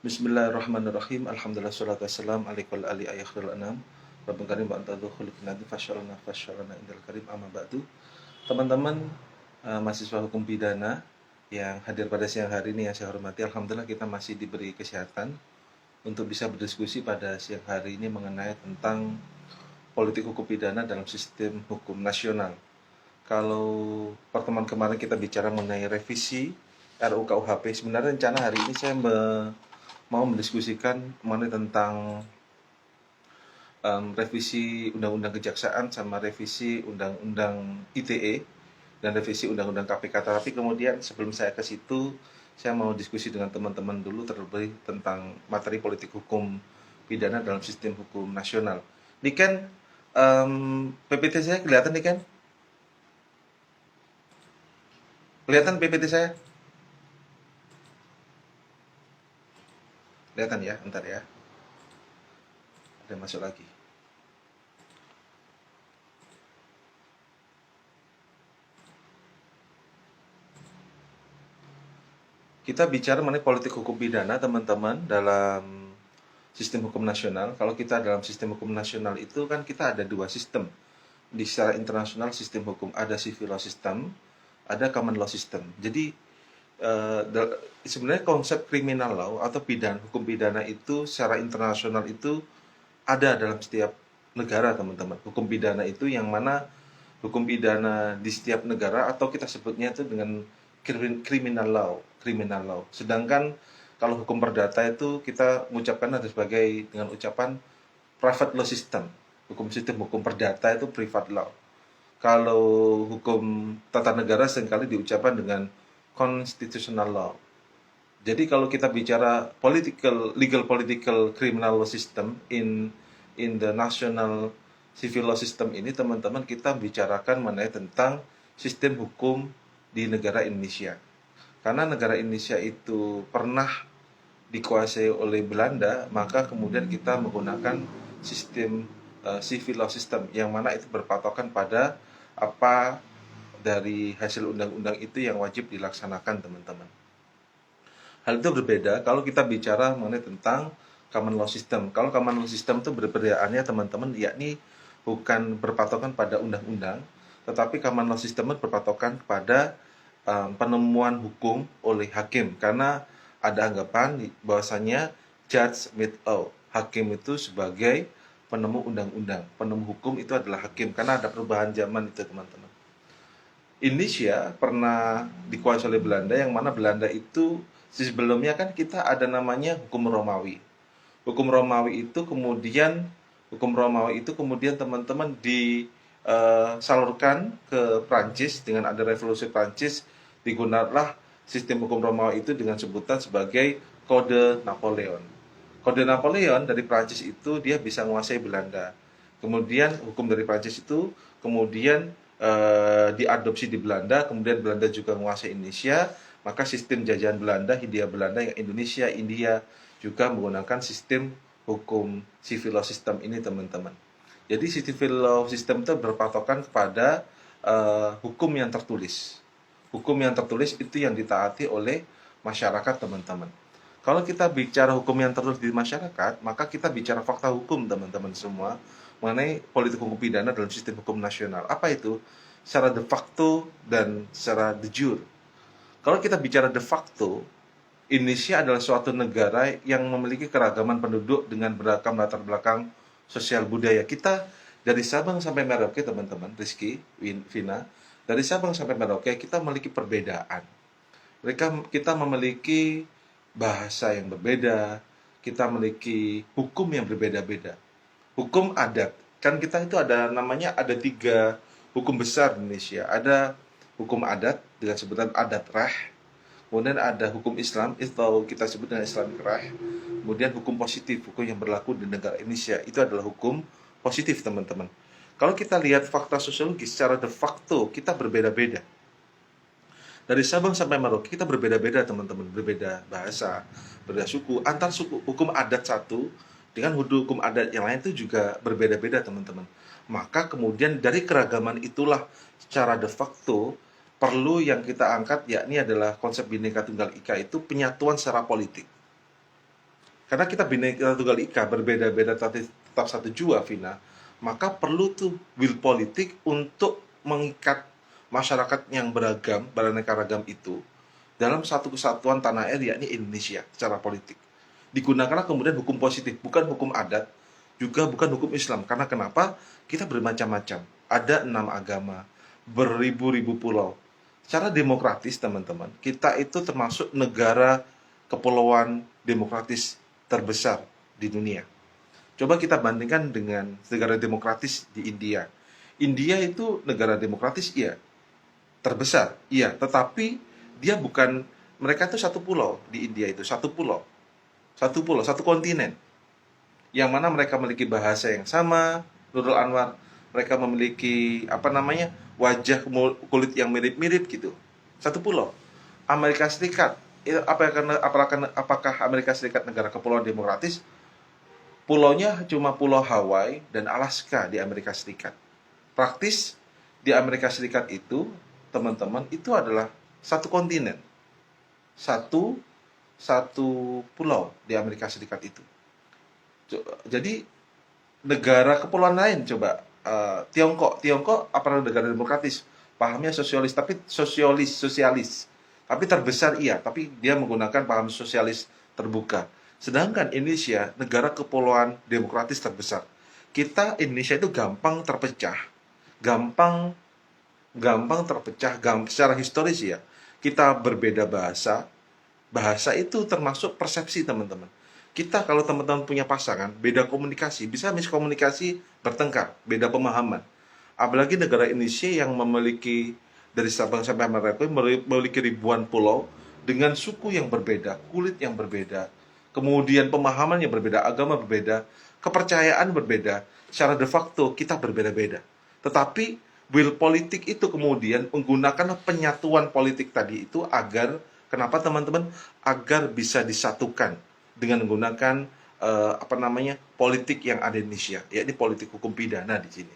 Bismillahirrahmanirrahim. Alhamdulillah salatu wassalam ala ali ayakhirul anam. Rabbul karim wa anta khuluqin nadi fasyarana indal karim amma ba'du. Teman-teman mahasiswa hukum pidana yang hadir pada siang hari ini yang saya hormati, alhamdulillah kita masih diberi kesehatan untuk bisa berdiskusi pada siang hari ini mengenai tentang politik hukum pidana dalam sistem hukum nasional. Kalau pertemuan kemarin kita bicara mengenai revisi RUU KUHP, sebenarnya rencana hari ini saya mau mendiskusikan mengenai tentang revisi Undang-Undang Kejaksaan sama revisi Undang-Undang ITE dan revisi Undang-Undang KPK. Tapi kemudian sebelum saya ke situ, saya mau diskusi dengan teman-teman dulu terlebih tentang materi politik hukum pidana dalam sistem hukum nasional. Ini kan PPT saya kelihatan nih kan? Kelihatan PPT saya? Kelihatan ya, bentar ya. Ada masuk lagi. Kita bicara mengenai politik hukum pidana, teman-teman, dalam sistem hukum nasional. Kalau kita dalam sistem hukum nasional itu kan kita ada dua sistem. Di secara internasional sistem hukum ada civil law system, ada common law system. Jadi sebenarnya konsep criminal law atau hukum pidana itu secara internasional itu ada dalam setiap negara, teman-teman. Hukum pidana itu yang mana hukum pidana di setiap negara atau kita sebutnya itu dengan criminal law. Sedangkan kalau hukum perdata itu kita mengucapkan ada sebagai dengan ucapan private law system. Sistem hukum perdata itu private law. Kalau hukum tata negara seringkali diucapkan dengan constitutional law. Jadi kalau kita bicara legal political criminal law system in the national civil law system ini, teman-teman, kita bicarakan mengenai tentang sistem hukum di negara Indonesia. Karena negara Indonesia itu pernah dikuasai oleh Belanda, maka kemudian kita menggunakan sistem civil law system yang mana itu berpatokan pada apa dari hasil undang-undang itu yang wajib dilaksanakan, teman-teman. Hal itu berbeda kalau kita bicara mengenai tentang common law system. Kalau common law system itu berbedaannya, teman-teman, yakni bukan berpatokan pada undang-undang, tetapi common law system berpatokan pada penemuan hukum oleh hakim, karena ada anggapan bahwasanya judge made law, hakim itu sebagai penemu undang-undang, penemu hukum itu adalah hakim, karena ada perubahan zaman itu, teman-teman. Indonesia pernah dikuasai oleh Belanda, yang mana Belanda itu sebelumnya kan kita ada namanya hukum Romawi. Hukum Romawi itu kemudian teman-teman disalurkan ke Prancis. Dengan ada revolusi Prancis, digunakanlah sistem hukum Romawi itu dengan sebutan sebagai Kode Napoleon. Kode Napoleon dari Prancis itu dia bisa menguasai Belanda. Kemudian hukum dari Prancis itu kemudian diadopsi di Belanda, kemudian Belanda juga menguasai Indonesia, maka sistem jajahan Belanda, Hindia Belanda, yang Indonesia, India juga menggunakan sistem hukum civil law system ini, teman-teman. Jadi civil law system itu berpatokan kepada hukum yang tertulis. Hukum yang tertulis itu yang ditaati oleh masyarakat, teman-teman. Kalau kita bicara hukum yang tertulis di masyarakat, maka kita bicara fakta hukum, teman-teman semua, mengenai politik hukum pidana dalam sistem hukum nasional. Apa itu? Secara de facto dan secara de jure. Kalau kita bicara de facto, Indonesia adalah suatu negara yang memiliki keragaman penduduk dengan beragam latar belakang sosial budaya. Kita dari Sabang sampai Merauke, teman-teman, Rizky, Vina, dari Sabang sampai Merauke kita memiliki perbedaan. Kita memiliki bahasa yang berbeda, kita memiliki hukum yang berbeda-beda. Hukum adat, kan kita itu ada namanya, ada 3 hukum besar di Indonesia. Ada hukum adat dengan sebutan adat rah, kemudian ada hukum Islam atau kita sebut dengan Islamic rah, kemudian hukum positif, hukum yang berlaku di negara Indonesia itu adalah hukum positif, teman-teman. Kalau kita lihat fakta sosiologis, secara de facto kita berbeda-beda. Dari Sabang sampai Merauke kita berbeda-beda, teman-teman, berbeda bahasa, berbeda suku. Antar suku, hukum adat satu dengan hukum adat yang lain itu juga berbeda-beda, teman-teman. Maka kemudian dari keragaman itulah secara de facto perlu yang kita angkat, yakni adalah konsep Bhinneka Tunggal Ika, itu penyatuan secara politik. Karena kita Bhinneka Tunggal Ika, berbeda-beda tapi tetap satu jua, Vina. Maka perlu tuh will politik untuk mengikat masyarakat yang beragam, beraneka ragam itu dalam satu kesatuan tanah air, yakni Indonesia secara politik. Digunakanlah kemudian hukum positif, bukan hukum adat, juga bukan hukum Islam. Karena kenapa? Kita bermacam-macam. Ada 6 agama, beribu-ribu pulau. Secara demokratis, teman-teman, kita itu termasuk negara kepulauan demokratis terbesar di dunia. Coba kita bandingkan dengan negara demokratis di India. India itu negara demokratis, iya. Terbesar, iya. Tetapi dia bukan, mereka itu satu pulau di India itu, satu pulau. Satu pulau, satu kontinen. Yang mana mereka memiliki bahasa yang sama, Nurul Anwar. Mereka memiliki, wajah kulit yang mirip-mirip gitu. Satu pulau. Amerika Serikat, apakah Amerika Serikat negara kepulauan demokratis? Pulaunya cuma Pulau Hawaii dan Alaska di Amerika Serikat. Praktis di Amerika Serikat itu, teman-teman, itu adalah satu kontinen. Satu pulau di Amerika Serikat itu. Jadi negara kepulauan lain coba Tiongkok apa negara demokratis? Pahamnya sosialis, tapi sosialis. Tapi terbesar iya, tapi dia menggunakan paham sosialis terbuka. Sedangkan Indonesia, negara kepulauan demokratis terbesar. Kita Indonesia itu gampang terpecah. Gampang terpecah secara historis ya. Kita berbeda bahasa. Bahasa itu termasuk persepsi, teman-teman. Kita kalau teman-teman punya pasangan, beda komunikasi, bisa miskomunikasi, bertengkar, beda pemahaman. Apalagi negara Indonesia yang memiliki dari Sabang sampai Merauke memiliki ribuan pulau dengan suku yang berbeda, kulit yang berbeda, kemudian pemahaman yang berbeda, agama berbeda, kepercayaan berbeda, secara de facto kita berbeda-beda. Tetapi will politik itu kemudian menggunakan penyatuan politik tadi itu agar, kenapa teman-teman? Agar bisa disatukan dengan menggunakan politik yang ada di Indonesia, yakni politik hukum pidana di sini.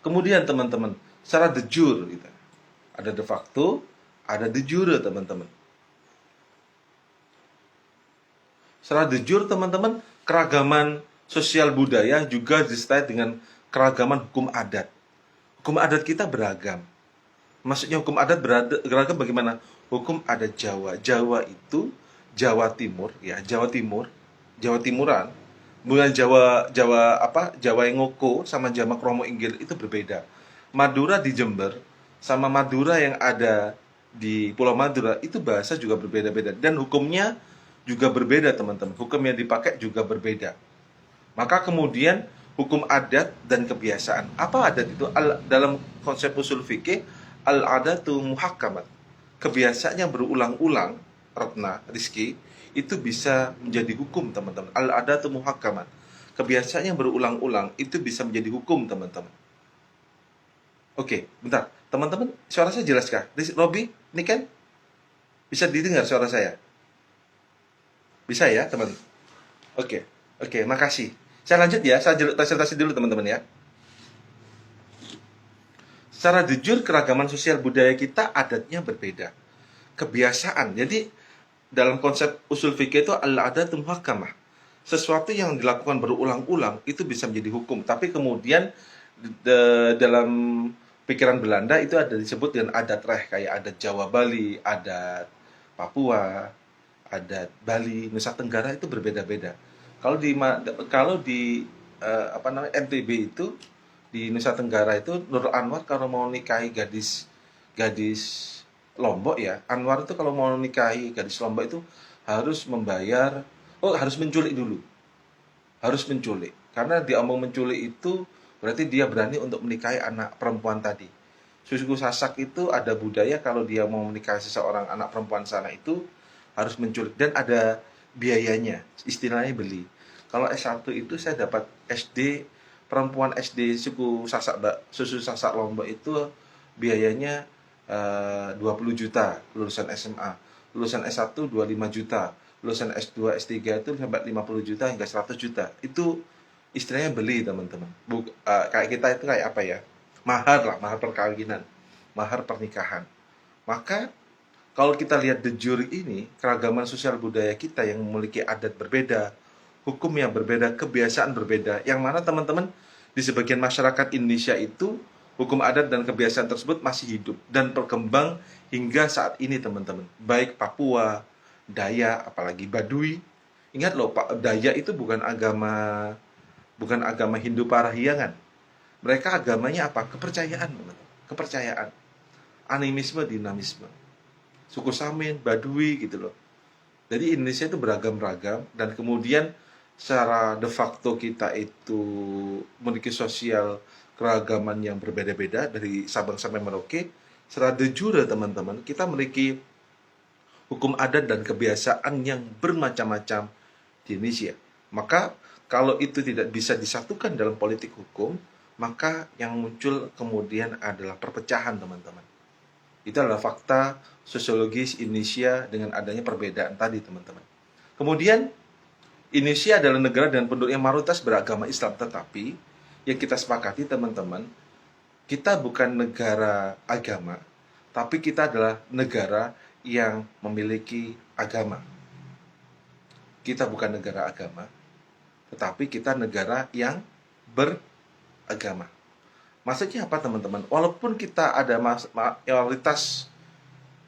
Kemudian teman-teman, secara de jure gitu. Ada de facto, ada de jure, teman-teman. Secara de jure, teman-teman, keragaman sosial budaya juga disertai dengan keragaman hukum adat. Hukum adat kita beragam. Maksudnya hukum adat beragam bagaimana? Hukum adat Jawa. Jawa itu Jawa Timur, ya, Jawa Timuran. Kemudian Jawa yang Ngoko sama Jawa Kromo Inggil itu berbeda. Madura di Jember sama Madura yang ada di Pulau Madura itu bahasa juga berbeda-beda dan hukumnya juga berbeda, teman-teman. Hukum yang dipakai juga berbeda. Maka kemudian hukum adat dan kebiasaan. Apa adat itu? Dalam konsep usul fikih, al-adatu muhakkamat. Kebiasaannya berulang-ulang, Ratna, Rizky, itu bisa menjadi hukum, teman-teman. Al-adatu muhakkamat. Kebiasaan yang berulang-ulang itu bisa menjadi hukum, teman-teman. Oke, bentar. Teman-teman, suara saya jelas kah? Robi, ini kan? Bisa didengar suara saya? Bisa ya, teman? Oke, makasih. Saya lanjut ya, saya presentasi dulu, teman-teman ya. Secara jujur, keragaman sosial budaya kita adatnya berbeda. Kebiasaan, jadi dalam konsep usul fikih itu al-adatu muhakkamah. Sesuatu yang dilakukan berulang-ulang itu bisa menjadi hukum. Tapi kemudian dalam pikiran Belanda itu ada disebut dengan adat reh, kayak adat Jawa Bali, adat Papua, adat Bali, Nusa Tenggara itu berbeda-beda. Kalau di NTB itu, di Nusa Tenggara itu, Nur Anwar kalau mau nikahi gadis Lombok ya, Anwar itu kalau mau nikahi gadis Lombok itu harus harus menculik dulu. Harus menculik. Karena diomong menculik itu berarti dia berani untuk menikahi anak perempuan tadi. Suku Sasak itu ada budaya kalau dia mau menikahi seseorang anak perempuan sana itu harus menculik dan ada biayanya, istilahnya beli. Kalau S1 itu saya dapat perempuan SD suku Sasak Lombok itu biayanya 20 juta lulusan SMA, lulusan S1 25 juta, lulusan S2 S3 itu sampai 50 juta hingga 100 juta. Itu istilahnya beli, teman-teman. Kayak kita itu kayak apa ya? Mahar perkawinan, mahar pernikahan. Maka Kalau kita lihat de jure ini, keragaman sosial budaya kita yang memiliki adat berbeda, hukum yang berbeda, kebiasaan berbeda, yang mana teman-teman di sebagian masyarakat Indonesia itu hukum adat dan kebiasaan tersebut masih hidup dan berkembang hingga saat ini teman-teman. Baik Papua, Dayak, apalagi Baduy. Ingat loh, Pak, Dayak itu bukan agama Hindu Parahyangan. Mereka agamanya apa? Kepercayaan, teman-teman. Kepercayaan, animisme, dinamisme. Suku Samin, Baduy gitu loh. Jadi Indonesia itu beragam-ragam dan kemudian secara de facto kita itu memiliki sosial keragaman yang berbeda-beda dari Sabang sampai Merauke. Secara de jure teman-teman, kita memiliki hukum adat dan kebiasaan yang bermacam-macam di Indonesia. Maka kalau itu tidak bisa disatukan dalam politik hukum, maka yang muncul kemudian adalah perpecahan teman-teman. Itu adalah fakta sosiologis Indonesia dengan adanya perbedaan tadi, teman-teman. Kemudian, Indonesia adalah negara dengan penduduk yang mayoritas beragama Islam, tetapi yang kita sepakati, teman-teman, kita bukan negara agama, tapi kita adalah negara yang memiliki agama. Kita bukan negara agama, tetapi kita negara yang beragama. Maksudnya apa teman-teman? Walaupun kita ada mayoritas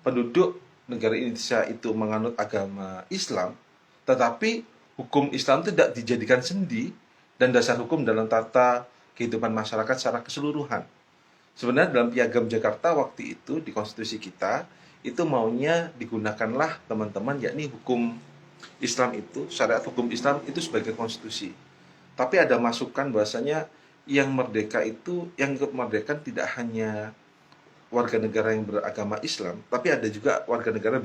penduduk negara Indonesia itu menganut agama Islam, tetapi hukum Islam tidak dijadikan sendi dan dasar hukum dalam tata kehidupan masyarakat secara keseluruhan. Sebenarnya dalam Piagam Jakarta waktu itu di konstitusi kita, itu maunya digunakanlah teman-teman, yakni hukum Islam itu, syariat hukum Islam itu sebagai konstitusi. Tapi ada masukan bahwasanya yang merdeka itu, yang kemerdekaan tidak hanya warga negara yang beragama Islam, tapi ada juga warga negara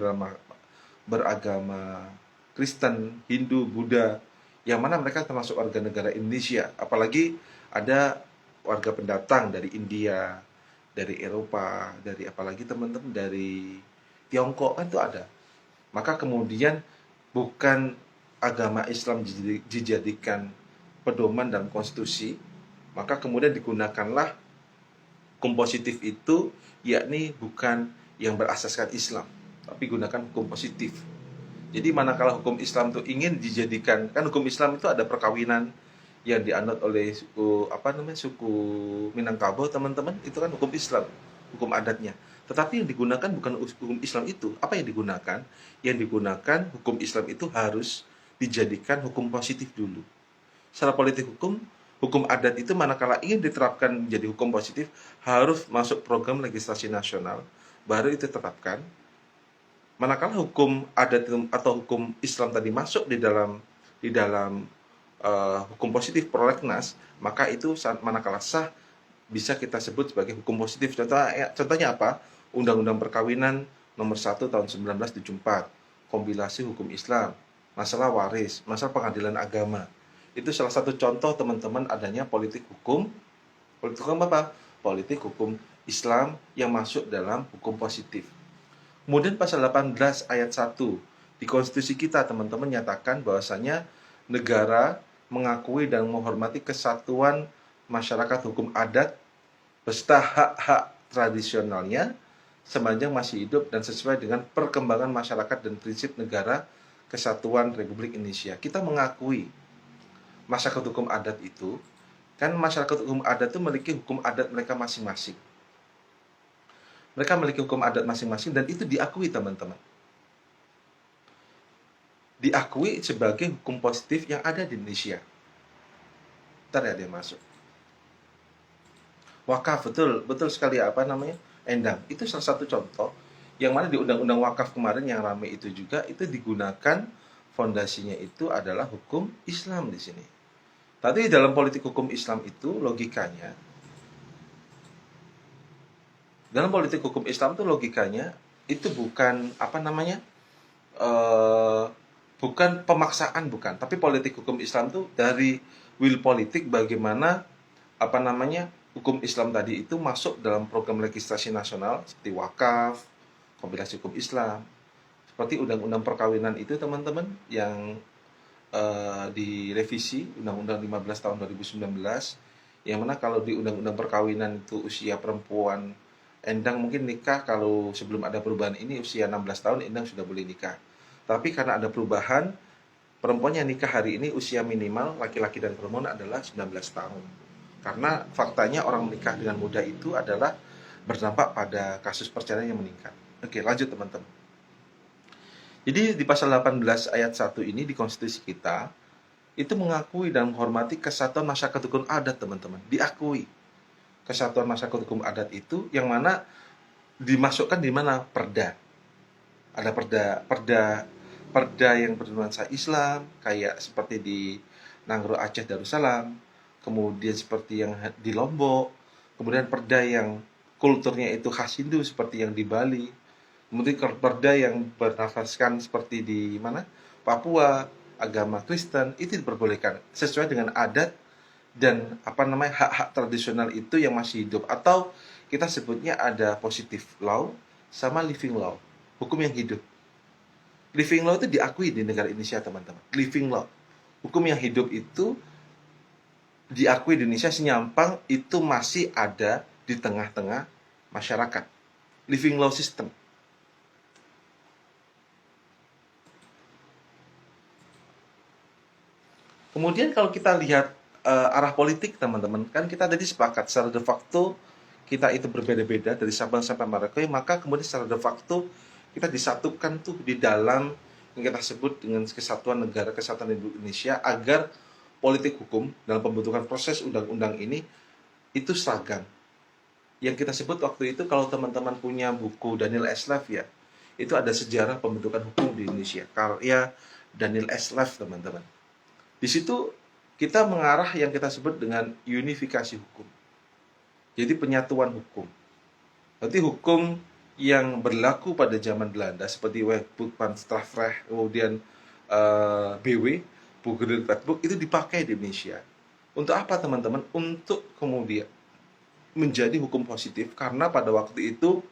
beragama Kristen, Hindu, Buddha, yang mana mereka termasuk warga negara Indonesia. Apalagi ada warga pendatang dari India, dari Eropa, dari apalagi teman-teman dari Tiongkok kan itu ada. Maka kemudian bukan agama Islam dijadikan pedoman dalam konstitusi, maka kemudian digunakanlah hukum positif itu, yakni bukan yang berasaskan Islam, tapi gunakan hukum positif. Jadi manakala hukum Islam itu ingin dijadikan, kan hukum Islam itu ada perkawinan yang dianut oleh suku Minangkabau teman-teman, itu kan hukum Islam, hukum adatnya. Tetapi yang digunakan bukan hukum Islam itu. Apa yang digunakan? Yang digunakan hukum Islam itu harus dijadikan hukum positif dulu. Secara politik hukum adat itu manakala ingin diterapkan menjadi hukum positif harus masuk program legislasi nasional, baru itu terapkan. Manakala hukum adat atau hukum Islam tadi masuk di dalam hukum positif prolegnas, maka itu manakala sah bisa kita sebut sebagai hukum positif. Contohnya apa? Undang-Undang Perkawinan nomor 1 tahun 1974, kompilasi hukum Islam, masalah waris, masalah pengadilan agama. Itu salah satu contoh teman-teman adanya politik hukum. Politik hukum apa? Politik hukum Islam yang masuk dalam hukum positif. Kemudian pasal 18 ayat 1 di konstitusi kita teman-teman nyatakan bahwasanya negara mengakui dan menghormati kesatuan masyarakat hukum adat beserta hak-hak tradisionalnya sepanjang masih hidup dan sesuai dengan perkembangan masyarakat dan prinsip negara kesatuan Republik Indonesia. Kita mengakui masyarakat hukum adat itu, kan masyarakat hukum adat itu memiliki hukum adat mereka masing-masing. Mereka memiliki hukum adat masing-masing dan itu diakui teman-teman. Diakui sebagai hukum positif yang ada di Indonesia. Ntar ya dia masuk. Wakaf, betul sekali Endang. Itu salah satu contoh yang mana di Undang-Undang Wakaf kemarin yang ramai itu juga itu digunakan fondasinya itu adalah hukum Islam di sini. Tapi dalam politik hukum Islam itu logikanya, dalam politik hukum Islam itu logikanya itu bukan bukan pemaksaan, bukan. Tapi politik hukum Islam itu dari will politik bagaimana hukum Islam tadi itu masuk dalam program legislasi nasional seperti wakaf, kompilasi hukum Islam, seperti undang-undang perkawinan itu teman-teman yang direvisi Undang-Undang 15 tahun 2019, yang mana kalau di Undang-Undang perkawinan itu usia perempuan Endang mungkin nikah kalau sebelum ada perubahan ini usia 16 tahun Endang sudah boleh nikah. Tapi karena ada perubahan, perempuan yang nikah hari ini usia minimal laki-laki dan perempuan adalah 19 tahun. Karena faktanya orang menikah dengan muda itu adalah berdampak pada kasus perceraian yang meningkat. Oke, lanjut teman-teman. Jadi di pasal 18 ayat 1 ini di konstitusi kita itu mengakui dan menghormati kesatuan masyarakat hukum adat, teman-teman. Diakui. Kesatuan masyarakat hukum adat itu yang mana dimasukkan di mana? Perda. Ada perda yang bernuansa Islam, kayak seperti di Nangro Aceh Darussalam, kemudian seperti yang di Lombok, kemudian perda yang kulturnya itu khas Hindu seperti yang di Bali, kemudian perda yang bernafaskan seperti di mana? Papua, agama Kristen, itu diperbolehkan sesuai dengan adat dan hak-hak tradisional itu yang masih hidup, atau kita sebutnya ada positive law sama living law, hukum yang hidup. Living law itu diakui di negara Indonesia, teman-teman. Living law, hukum yang hidup itu diakui di Indonesia, Senyampang itu masih ada di tengah-tengah masyarakat. Living law system. Kemudian kalau kita lihat arah politik, teman-teman, kan kita tadi sepakat secara de facto kita itu berbeda-beda dari Sabang sampai Merauke, maka kemudian secara de facto kita disatukan tuh di dalam yang kita sebut dengan Kesatuan Negara Kesatuan Republik Indonesia, agar politik hukum dalam pembentukan proses undang-undang ini itu seragam. Yang kita sebut waktu itu, kalau teman-teman punya buku Daniel Eslev ya, itu ada sejarah pembentukan hukum di Indonesia, karya Daniel Eslev, teman-teman. Di situ kita mengarah yang kita sebut dengan unifikasi hukum. Jadi penyatuan hukum. Berarti hukum yang berlaku pada zaman Belanda seperti Wetboek van Strafrecht, kemudian BW, Boekerdeel Wetboek, itu dipakai di Indonesia. Untuk apa, teman-teman? Untuk kemudian menjadi hukum positif, karena pada waktu itu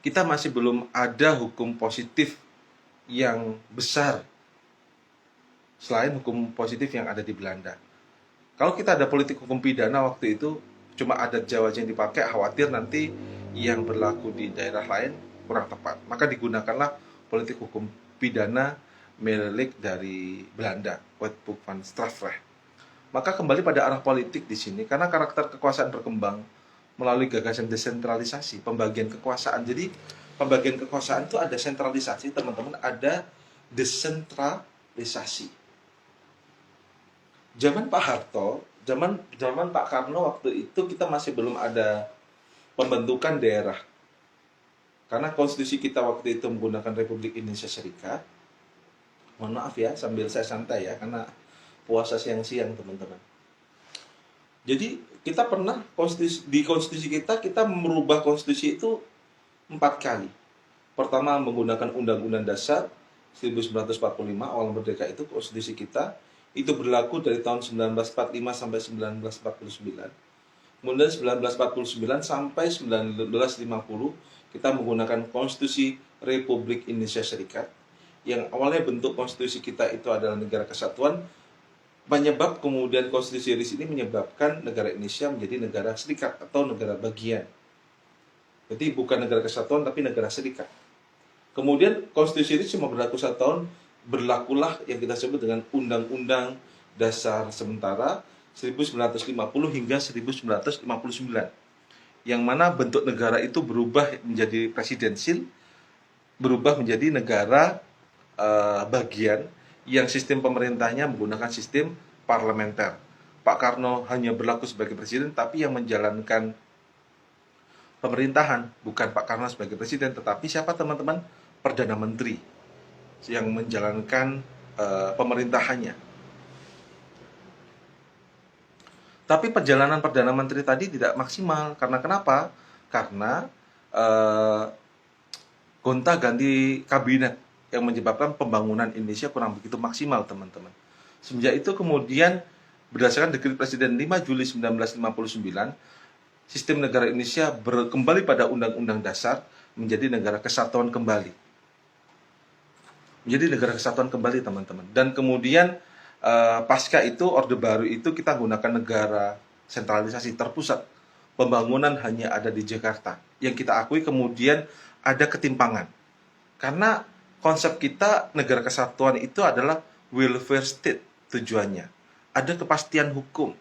kita masih belum ada hukum positif yang besar selain hukum positif yang ada di Belanda. Kalau kita ada politik hukum pidana waktu itu, cuma adat Jawa yang dipakai, khawatir nanti yang berlaku di daerah lain kurang tepat. Maka digunakanlah politik hukum pidana milik dari Belanda, Wetboek van Strafrecht. Maka kembali pada arah politik di sini, karena karakter kekuasaan berkembang melalui gagasan desentralisasi, pembagian kekuasaan. Jadi pembagian kekuasaan itu ada sentralisasi, teman-teman, ada desentralisasi. Zaman Pak Harto, zaman Pak Karno waktu itu kita masih belum ada pembentukan daerah. Karena konstitusi kita waktu itu menggunakan Republik Indonesia Serikat. Mohon maaf ya, sambil saya santai ya, karena puasa siang-siang, teman-teman. Jadi kita pernah di konstitusi kita merubah konstitusi itu 4 kali. Pertama menggunakan Undang-Undang Dasar 1945, awal merdeka itu konstitusi kita. Itu berlaku dari tahun 1945 sampai 1949. Kemudian 1949 sampai 1950 kita menggunakan Konstitusi Republik Indonesia Serikat. Yang awalnya bentuk konstitusi kita itu adalah negara kesatuan, menyebab kemudian konstitusi RIS ini menyebabkan negara Indonesia menjadi negara serikat atau negara bagian. Jadi bukan negara kesatuan tapi negara serikat. Kemudian konstitusi RIS cuma berlaku 1 tahun, berlakulah yang kita sebut dengan Undang-Undang Dasar Sementara 1950 hingga 1959, yang mana bentuk negara itu berubah menjadi presidensil, berubah menjadi negara bagian yang sistem pemerintahnya menggunakan sistem parlementer. Pak Karno hanya berlaku sebagai presiden, tapi yang menjalankan pemerintahan bukan Pak Karno sebagai presiden, tetapi siapa, teman-teman? Perdana Menteri yang menjalankan pemerintahannya. Tapi perjalanan Perdana Menteri tadi tidak maksimal. Karena kenapa? Karena gonta-ganti kabinet yang menyebabkan pembangunan Indonesia kurang begitu maksimal, teman-teman. Semenjak itu kemudian berdasarkan Dekret Presiden 5 Juli 1959, sistem negara Indonesia kembali pada Undang-Undang Dasar, menjadi negara kesatuan kembali. Menjadi negara kesatuan kembali, teman-teman. Dan kemudian pasca itu, Orde Baru itu kita gunakan negara sentralisasi terpusat. pembangunan hanya ada di Jakarta. Yang kita akui kemudian ada ketimpangan. Karena konsep kita negara kesatuan itu adalah welfare state tujuannya. Ada kepastian hukum,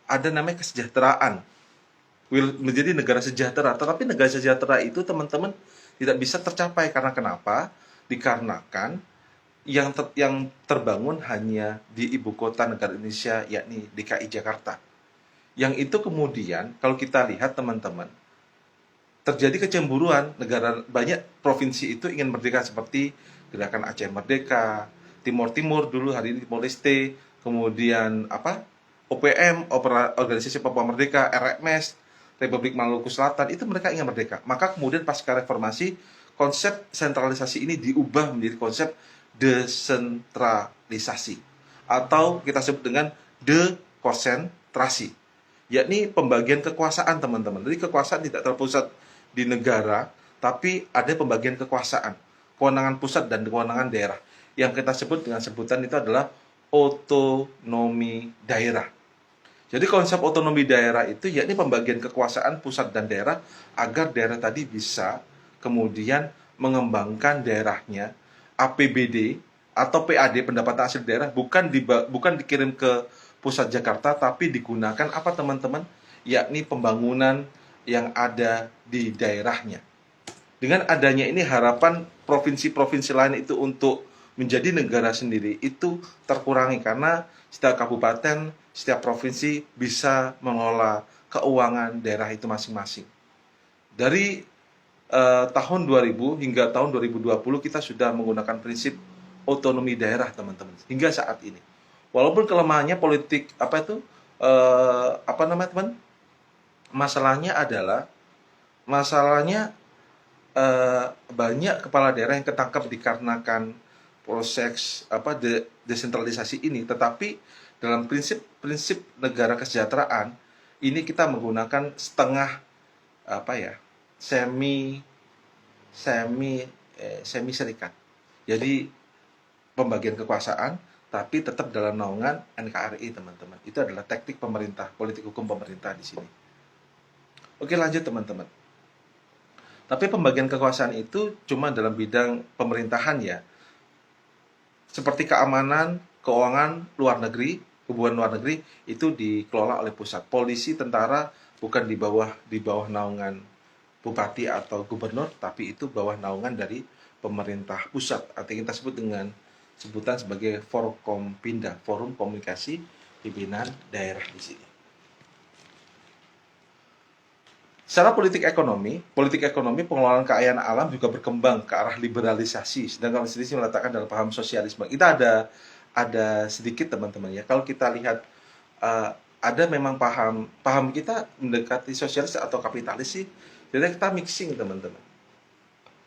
ada namanya kesejahteraan. Menjadi negara sejahtera, tetapi negara sejahtera itu teman-teman tidak bisa tercapai karena kenapa? Dikarenakan yang terbangun hanya di ibu kota negara Indonesia, yakni DKI Jakarta. Yang itu kemudian kalau kita lihat teman-teman, terjadi kecemburuan. Negara banyak provinsi itu ingin merdeka, seperti gerakan Aceh Merdeka, Timur Timur dulu, hari ini Timor Leste, kemudian OPM, Organisasi Papua Merdeka, RMS, Republik Maluku Selatan, itu mereka ingin merdeka. Maka kemudian pasca reformasi, konsep sentralisasi ini diubah menjadi konsep desentralisasi, atau kita sebut dengan dekonsentrasi, yakni pembagian kekuasaan teman-teman. Jadi kekuasaan tidak terpusat di negara, tapi ada pembagian kekuasaan, kewenangan pusat dan kewenangan daerah. Yang kita sebut dengan sebutan itu adalah otonomi daerah. Jadi konsep otonomi daerah itu yakni pembagian kekuasaan pusat dan daerah agar daerah tadi bisa kemudian mengembangkan daerahnya. APBD atau PAD, pendapatan asli daerah, bukan dikirim ke pusat Jakarta, tapi digunakan apa teman-teman? Yakni pembangunan yang ada di daerahnya. Dengan adanya ini, harapan provinsi-provinsi lain itu untuk menjadi negara sendiri itu terkurangi, karena setiap kabupaten, setiap provinsi bisa mengelola keuangan daerah itu masing-masing. Dari tahun 2000 hingga tahun 2020 kita sudah menggunakan prinsip otonomi daerah teman-teman hingga saat ini. Walaupun kelemahannya politik teman? Masalahnya banyak kepala daerah yang ketangkap dikarenakan proses desentralisasi ini. Tetapi dalam prinsip negara kesejahteraan ini kita menggunakan setengah semi serikat. Jadi pembagian kekuasaan tapi tetap dalam naungan NKRI teman-teman. Itu adalah taktik pemerintah, politik hukum pemerintah di sini. Oke, lanjut teman-teman. Tapi pembagian kekuasaan itu cuma dalam bidang pemerintahan ya. Seperti keamanan, keuangan, luar negeri, hubungan luar negeri itu dikelola oleh pusat. Polisi, tentara bukan di bawah naungan bupati atau gubernur, tapi itu bawah naungan dari pemerintah pusat, atau kita sebut dengan sebutan sebagai Forkompinda, Forum Komunikasi Pimpinan Daerah di sini. Secara politik ekonomi pengelolaan kekayaan alam juga berkembang ke arah liberalisasi, sedangkan konstitusi meletakkan dalam paham sosialisme. Kita ada sedikit teman-teman ya, kalau kita lihat ada memang paham kita mendekati sosialis atau kapitalis sih. Jadi kita mixing teman-teman.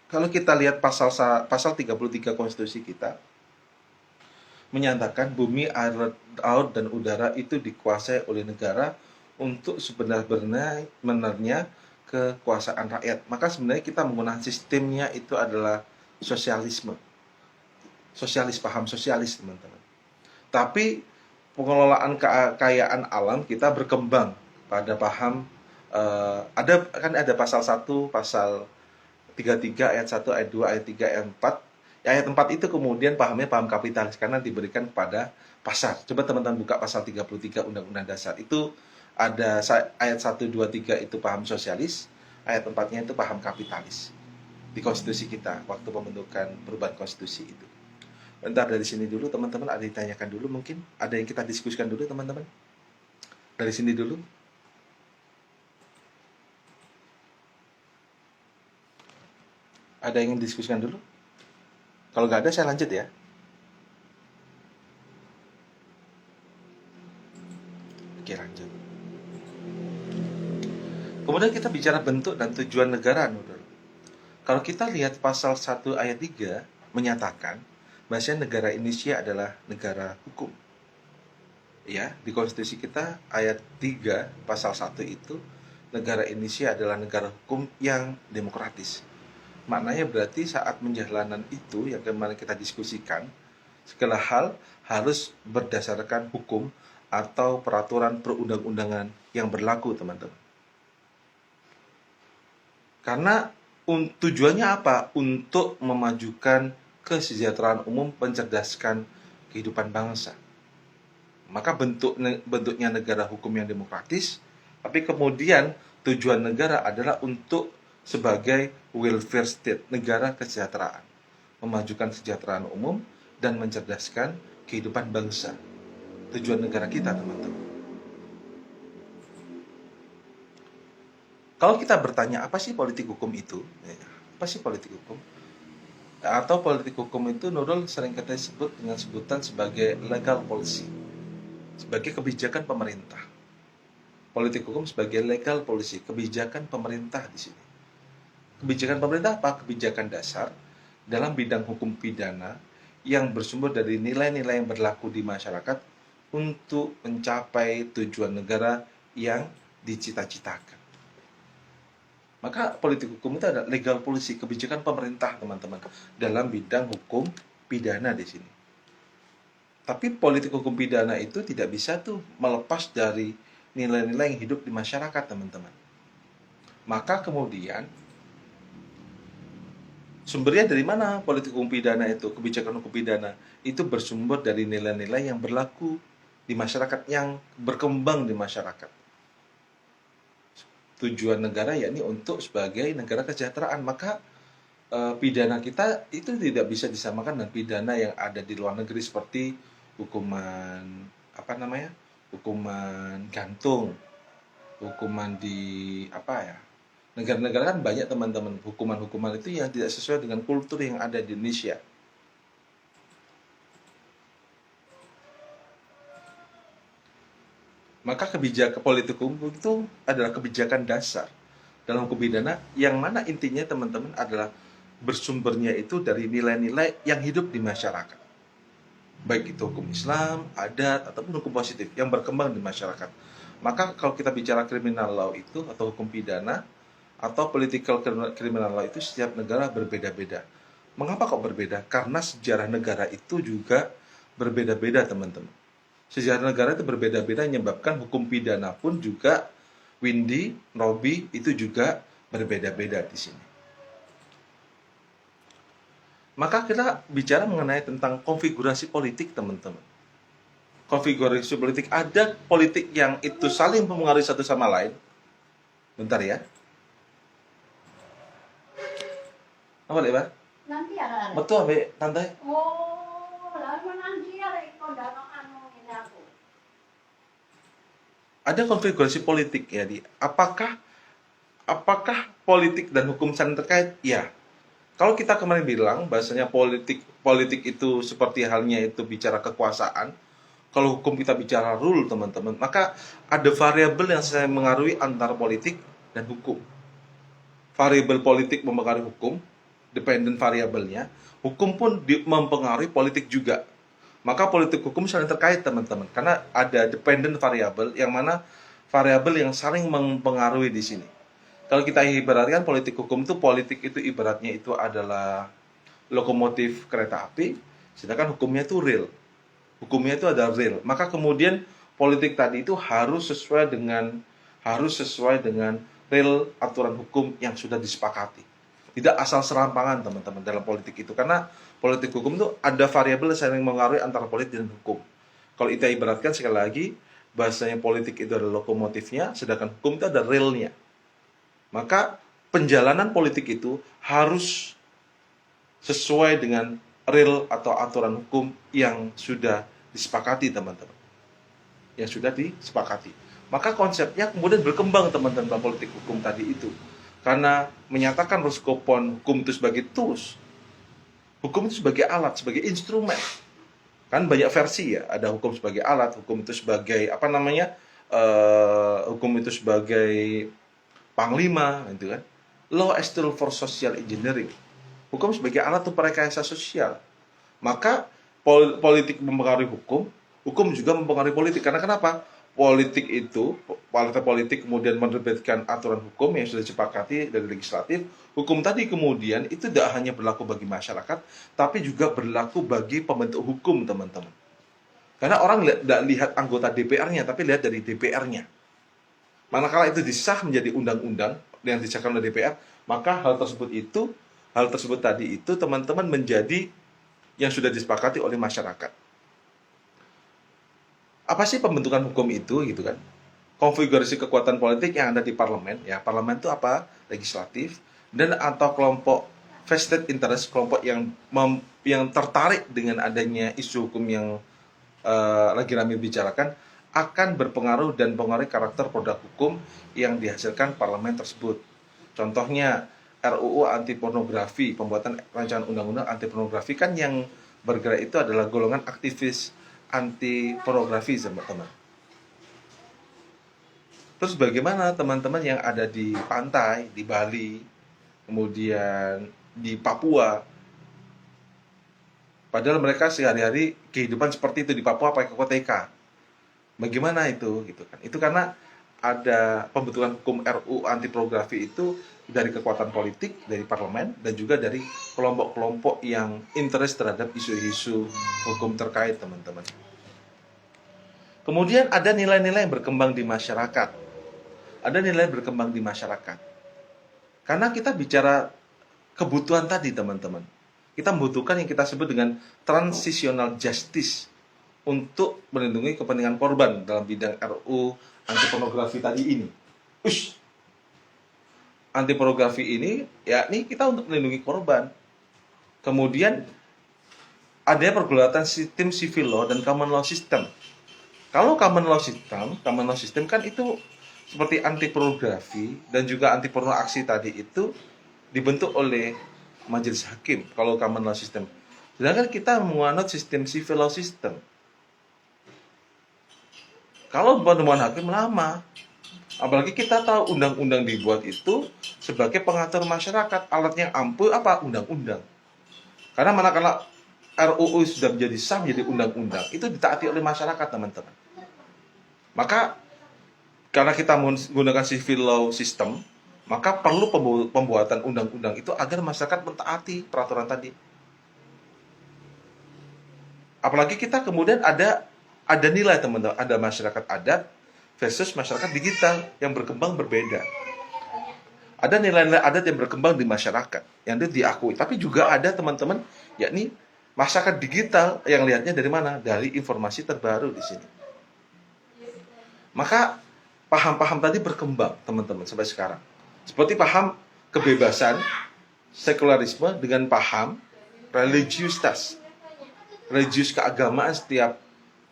Kalau kita lihat pasal 33 konstitusi kita menyatakan bumi, air, laut, dan udara itu dikuasai oleh negara untuk sebenarnya kekuasaan rakyat. Maka sebenarnya kita menggunakan sistemnya itu adalah sosialisme. Paham sosialis teman-teman. Tapi pengelolaan kekayaan alam kita berkembang pada paham ada pasal 1, pasal 33 ayat 1, ayat 2, ayat 3, ayat 4. Ayat 4 itu kemudian pahamnya paham kapitalis karena diberikan kepada pasar. Coba teman-teman buka pasal 33 Undang-Undang Dasar. Itu ada ayat 1, 2, 3 itu paham sosialis, ayat 4-nya itu paham kapitalis. Di konstitusi kita waktu pembentukan perubahan konstitusi itu. Bentar, dari sini dulu teman-teman, ada yang ditanyakan dulu mungkin, ada yang kita diskusikan dulu teman-teman. Dari sini dulu. Ada yang ingin diskusikan dulu? Kalau nggak ada, saya lanjut ya. Oke, lanjut. Kemudian kita bicara bentuk dan tujuan negara. Kalau kita lihat pasal 1 ayat 3 menyatakan bahwasanya negara Indonesia adalah negara hukum. Ya, di konstitusi kita ayat 3 pasal 1 itu negara Indonesia adalah negara hukum yang demokratis. Maknanya berarti saat menjalanan itu yang kemarin kita diskusikan, segala hal harus berdasarkan hukum atau peraturan perundang-undangan yang berlaku teman-teman. Karena tujuannya apa? Untuk memajukan kesejahteraan umum, mencerdaskan kehidupan bangsa. Maka bentuknya negara hukum yang demokratis, tapi kemudian tujuan negara adalah untuk sebagai welfare state, negara kesejahteraan, memajukan kesejahteraan umum dan mencerdaskan kehidupan bangsa. Tujuan negara kita, teman-teman. Kalau kita bertanya apa sih politik hukum itu? Apa sih politik hukum? Atau politik hukum itu Nurul sering kita sebut dengan sebutan sebagai legal policy, sebagai kebijakan pemerintah. Politik hukum sebagai legal policy, kebijakan pemerintah di sini. Kebijakan pemerintah apa? Kebijakan dasar dalam bidang hukum pidana yang bersumber dari nilai-nilai yang berlaku di masyarakat untuk mencapai tujuan negara yang dicita-citakan. Maka politik hukum itu adalah legal policy, kebijakan pemerintah, teman-teman, dalam bidang hukum pidana di sini. Tapi politik hukum pidana itu tidak bisa tuh melepas dari nilai-nilai yang hidup di masyarakat, teman-teman. Maka kemudian sumbernya dari mana politik hukum pidana itu? Kebijakan hukum pidana itu bersumber dari nilai-nilai yang berlaku di masyarakat, yang berkembang di masyarakat. Tujuan negara yakni untuk sebagai negara kesejahteraan. Maka pidana kita itu tidak bisa disamakan dengan pidana yang ada di luar negeri seperti hukuman hukuman gantung, hukuman di negara-negara kan banyak, teman-teman, hukuman-hukuman itu yang tidak sesuai dengan kultur yang ada di Indonesia. Maka kebijakan politik hukum itu adalah kebijakan dasar dalam hukum pidana, yang mana intinya, teman-teman, adalah bersumbernya itu dari nilai-nilai yang hidup di masyarakat. Baik itu hukum Islam, adat, ataupun hukum positif yang berkembang di masyarakat. Maka kalau kita bicara criminal law itu, atau hukum pidana, atau political criminal law itu, setiap negara berbeda-beda. Mengapa kok berbeda? Karena sejarah negara itu juga berbeda-beda, teman-teman. Sejarah negara itu berbeda-beda, menyebabkan hukum pidana pun juga, Windy, Robi, itu juga berbeda-beda di sini. Maka kita bicara mengenai tentang konfigurasi politik, teman-teman. Konfigurasi politik, ada politik yang itu saling mempengaruhi satu sama lain. Bentar ya. Apa lebar? Nanti ada. Betul, Abe, Tante. Oh, lama nanti ada ikon dalam ini aku. Ada konfigurasi politik ya, di apakah politik dan hukum saling terkait? Ya. Kalau kita kemarin bilang bahasanya politik itu seperti halnya itu bicara kekuasaan, kalau hukum kita bicara rule, teman-teman, maka ada variabel yang saya mengaruhi antara politik dan hukum. Variabel politik mempengaruhi hukum, dependent variabelnya, hukum pun mempengaruhi politik juga. Maka politik hukum saling terkait, teman-teman, karena ada dependent variabel, yang mana variabel yang saling mempengaruhi di sini. Kalau kita ibaratkan politik hukum itu, politik itu ibaratnya itu adalah lokomotif kereta api, sedangkan hukumnya itu rel. Hukumnya itu ada rel. Maka kemudian politik tadi itu harus sesuai dengan rel aturan hukum yang sudah disepakati. Tidak asal serampangan, teman-teman, dalam politik itu. Karena politik hukum itu ada variabel yang saling mengaruhi antara politik dan hukum. Kalau kita ibaratkan sekali lagi, bahasanya politik itu adalah lokomotifnya, sedangkan hukum itu ada relnya. Maka penjalanan politik itu harus sesuai dengan rel atau aturan hukum yang sudah disepakati, teman-teman. Yang sudah disepakati. Maka konsepnya kemudian berkembang, teman-teman, dalam politik hukum tadi itu. Karena menyatakan ruskopon hukum itu sebagai tools, hukum itu sebagai alat, sebagai instrumen. Kan banyak versi ya, ada hukum sebagai alat, hukum itu sebagai hukum itu sebagai panglima, gitu kan. Law as tool for social engineering. Hukum sebagai alat untuk rekayasa sosial. Maka politik mempengaruhi hukum, hukum juga mempengaruhi politik. Karena kenapa? Politik itu, partai politik kemudian menerbitkan aturan hukum yang sudah disepakati dari legislatif. Hukum tadi kemudian itu tidak hanya berlaku bagi masyarakat, tapi juga berlaku bagi pembentuk hukum, teman-teman. Karena orang tidak lihat anggota DPR-nya, tapi lihat dari DPR-nya. Manakala itu disah menjadi undang-undang yang disahkan oleh DPR, Maka hal tersebut tadi itu teman-teman menjadi yang sudah disepakati oleh masyarakat. Apa sih pembentukan hukum itu gitu kan? Konfigurasi kekuatan politik yang ada di parlemen, ya parlemen itu apa? Legislatif dan atau kelompok vested interest, kelompok yang tertarik dengan adanya isu hukum yang lagi ramai bicarakan akan berpengaruh dan mempengaruhi karakter produk hukum yang dihasilkan parlemen tersebut. Contohnya RUU anti pornografi, pembuatan rancangan undang-undang anti pornografi kan yang bergerak itu adalah golongan aktivis anti pornografi, teman-teman. Terus bagaimana teman-teman yang ada di pantai, di Bali, kemudian di Papua, padahal mereka sehari-hari kehidupan seperti itu di Papua pakai KTK. Bagaimana itu gitu kan? Itu karena ada pembentukan hukum RUU anti pornografi itu dari kekuatan politik, dari parlemen, dan juga dari kelompok-kelompok yang interest terhadap isu-isu hukum terkait, teman-teman. Kemudian ada nilai-nilai yang berkembang di masyarakat. Ada nilai berkembang di masyarakat. Karena kita bicara kebutuhan tadi, teman-teman. Kita membutuhkan yang kita sebut dengan transitional justice untuk melindungi kepentingan korban dalam bidang RUU anti pornografi tadi ini. Anti pornografi ini, yakni kita untuk melindungi korban. Kemudian adanya pergulatan sistem civil law dan common law system. Kalau common law system kan itu seperti anti pornografi dan juga anti porno aksi tadi itu dibentuk oleh majelis hakim kalau common law system. Sedangkan kita menganut sistem civil law system. Kalau penemuan hakim lama, apalagi kita tahu undang-undang dibuat itu sebagai pengatur masyarakat, alatnya ampuh apa? Undang-undang. Karena manakala RUU sudah menjadi sah menjadi undang-undang, itu ditaati oleh masyarakat, teman-teman. Maka karena kita menggunakan civil law system, maka perlu pembuatan undang-undang itu agar masyarakat mentaati peraturan tadi. Apalagi kita kemudian ada nilai, teman-teman, ada masyarakat adat versus masyarakat digital yang berkembang berbeda. Ada nilai-nilai adat yang berkembang di masyarakat yang itu diakui, tapi juga ada, teman-teman, yakni masyarakat digital yang lihatnya dari mana? Dari informasi terbaru di sini. Maka paham-paham tadi berkembang, teman-teman, sampai sekarang. Seperti paham kebebasan, sekularisme dengan paham religiusitas, religius keagamaan setiap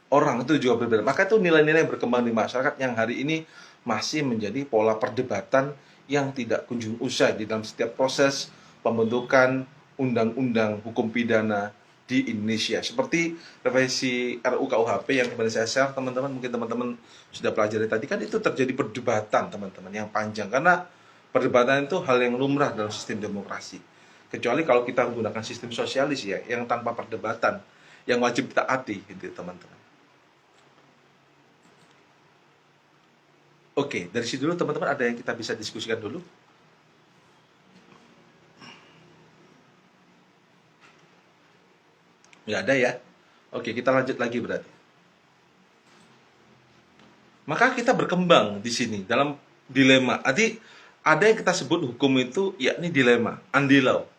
orang itu juga berbeda. Maka itu nilai-nilai yang berkembang di masyarakat yang hari ini masih menjadi pola perdebatan yang tidak kunjung usai di dalam setiap proses pembentukan undang-undang hukum pidana di Indonesia. Seperti revisi RUU KUHP yang kemarin saya share, teman-teman, mungkin teman-teman sudah pelajari tadi, kan itu terjadi perdebatan, teman-teman, yang panjang. Karena perdebatan itu hal yang lumrah dalam sistem demokrasi. Kecuali kalau kita menggunakan sistem sosialis, ya, yang tanpa perdebatan, yang wajib taati, gitu, teman-teman. Oke, dari situ dulu, teman-teman, ada yang kita bisa diskusikan dulu? Nggak ada ya? Oke, kita lanjut lagi berarti. Maka kita berkembang di sini dalam dilema. Tadi ada yang kita sebut hukum itu yakni dilema, andilau,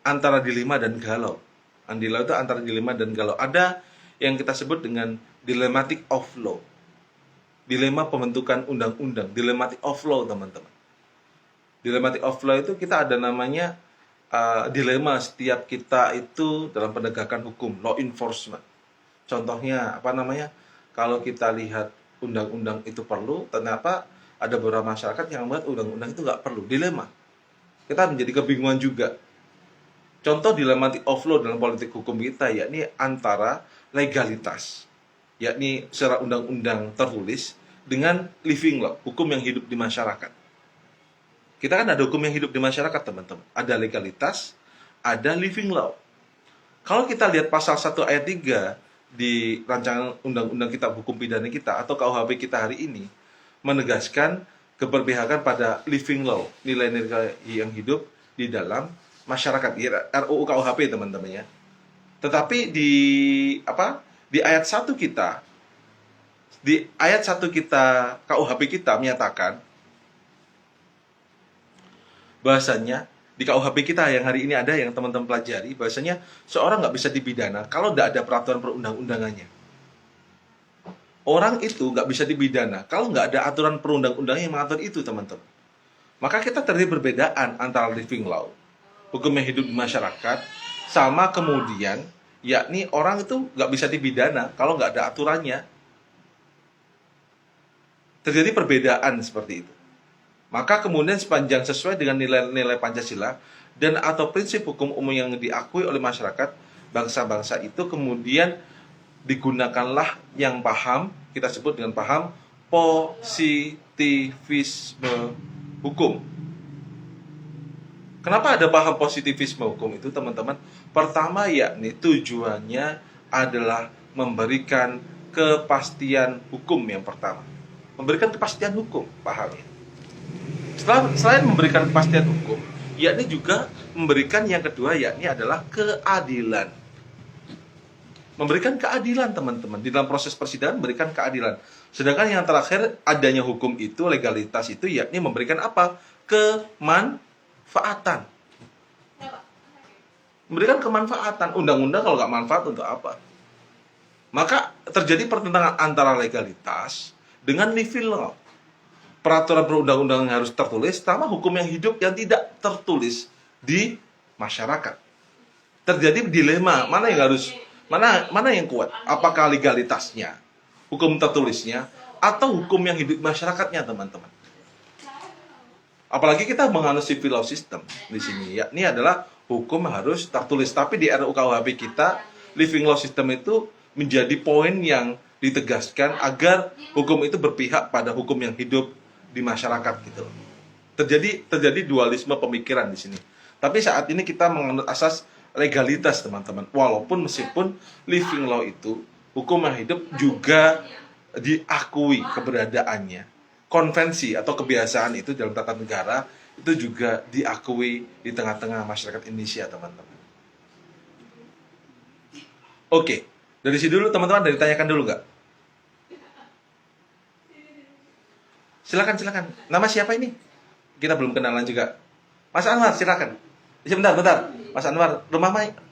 antara dilema dan galau. Andilau itu antara dilema dan galau. Ada yang kita sebut dengan dilematic of law. Dilema pembentukan undang-undang, dilematic of law, teman-teman. Dilematic of law itu kita ada namanya dilema setiap kita itu dalam penegakan hukum, law enforcement. Contohnya apa namanya? Kalau kita lihat undang-undang itu perlu, ternyata ada beberapa masyarakat yang melihat undang-undang itu nggak perlu. Dilema. Kita menjadi kebingungan juga. Contoh dilematic of law dalam politik hukum kita yakni antara legalitas, yakni secara undang-undang tertulis, dengan living law, hukum yang hidup di masyarakat. Kita kan ada hukum yang hidup di masyarakat, teman-teman. Ada legalitas, ada living law. Kalau kita lihat pasal 1 ayat 3 di rancangan undang-undang kita hukum pidana kita atau KUHP kita hari ini, menegaskan keberpihakan pada living law, nilai-nilai yang hidup di dalam masyarakat, RUU KUHP, teman-teman, ya. Tetapi di ayat 1 kita, KUHP kita menyatakan bahasanya di KUHP kita yang hari ini ada yang teman-teman pelajari, bahasanya seorang nggak bisa dipidana kalau nggak ada peraturan perundang-undangannya. Orang itu nggak bisa dipidana kalau nggak ada aturan perundang-undangan yang mengatur itu, teman-teman. Maka kita terjadi perbedaan antara living law, hukum yang hidup di masyarakat, sama kemudian yakni orang itu nggak bisa dipidana kalau nggak ada aturannya. Terjadi perbedaan seperti itu. Maka kemudian sepanjang sesuai dengan nilai-nilai Pancasila dan atau prinsip hukum umum yang diakui oleh masyarakat, bangsa-bangsa itu kemudian digunakanlah yang paham, kita sebut dengan paham positivisme hukum. Kenapa ada paham positivisme hukum itu, teman-teman? Pertama yakni tujuannya adalah memberikan kepastian hukum yang pertama. Memberikan kepastian hukum, pahamnya. Selain memberikan kepastian hukum, yakni juga memberikan yang kedua, yakni adalah keadilan. Memberikan keadilan, teman-teman. Di dalam proses persidangan memberikan keadilan. Sedangkan yang terakhir, adanya hukum itu, legalitas itu, yakni memberikan apa? Kemanfaatan. Memberikan kemanfaatan. Undang-undang kalau nggak manfaat untuk apa? Maka terjadi pertentangan antara legalitas dengan living law. Peraturan perundang-undangan yang harus tertulis sama hukum yang hidup yang tidak tertulis di masyarakat. Terjadi dilema, mana yang kuat? Apakah legalitasnya, hukum tertulisnya, atau hukum yang hidup di masyarakatnya, teman-teman? Apalagi kita menganut civil law system di sini, ya. Ini adalah hukum harus tertulis, tapi di RUU KUHP kita living law system itu menjadi poin yang ditegaskan agar hukum itu berpihak pada hukum yang hidup di masyarakat gitu. Terjadi dualisme pemikiran di sini. Tapi saat ini kita menganut asas legalitas, teman-teman. Walaupun meskipun living law itu hukum yang hidup juga diakui keberadaannya. Konvensi atau kebiasaan itu dalam tata negara itu juga diakui di tengah-tengah masyarakat Indonesia, teman-teman. Oke, dari sini dulu teman-teman, dari tanyakan dulu nggak? Silakan. Nama siapa ini? Kita belum kenalan juga. Mas Anwar, silakan. Bentar. Mas Anwar,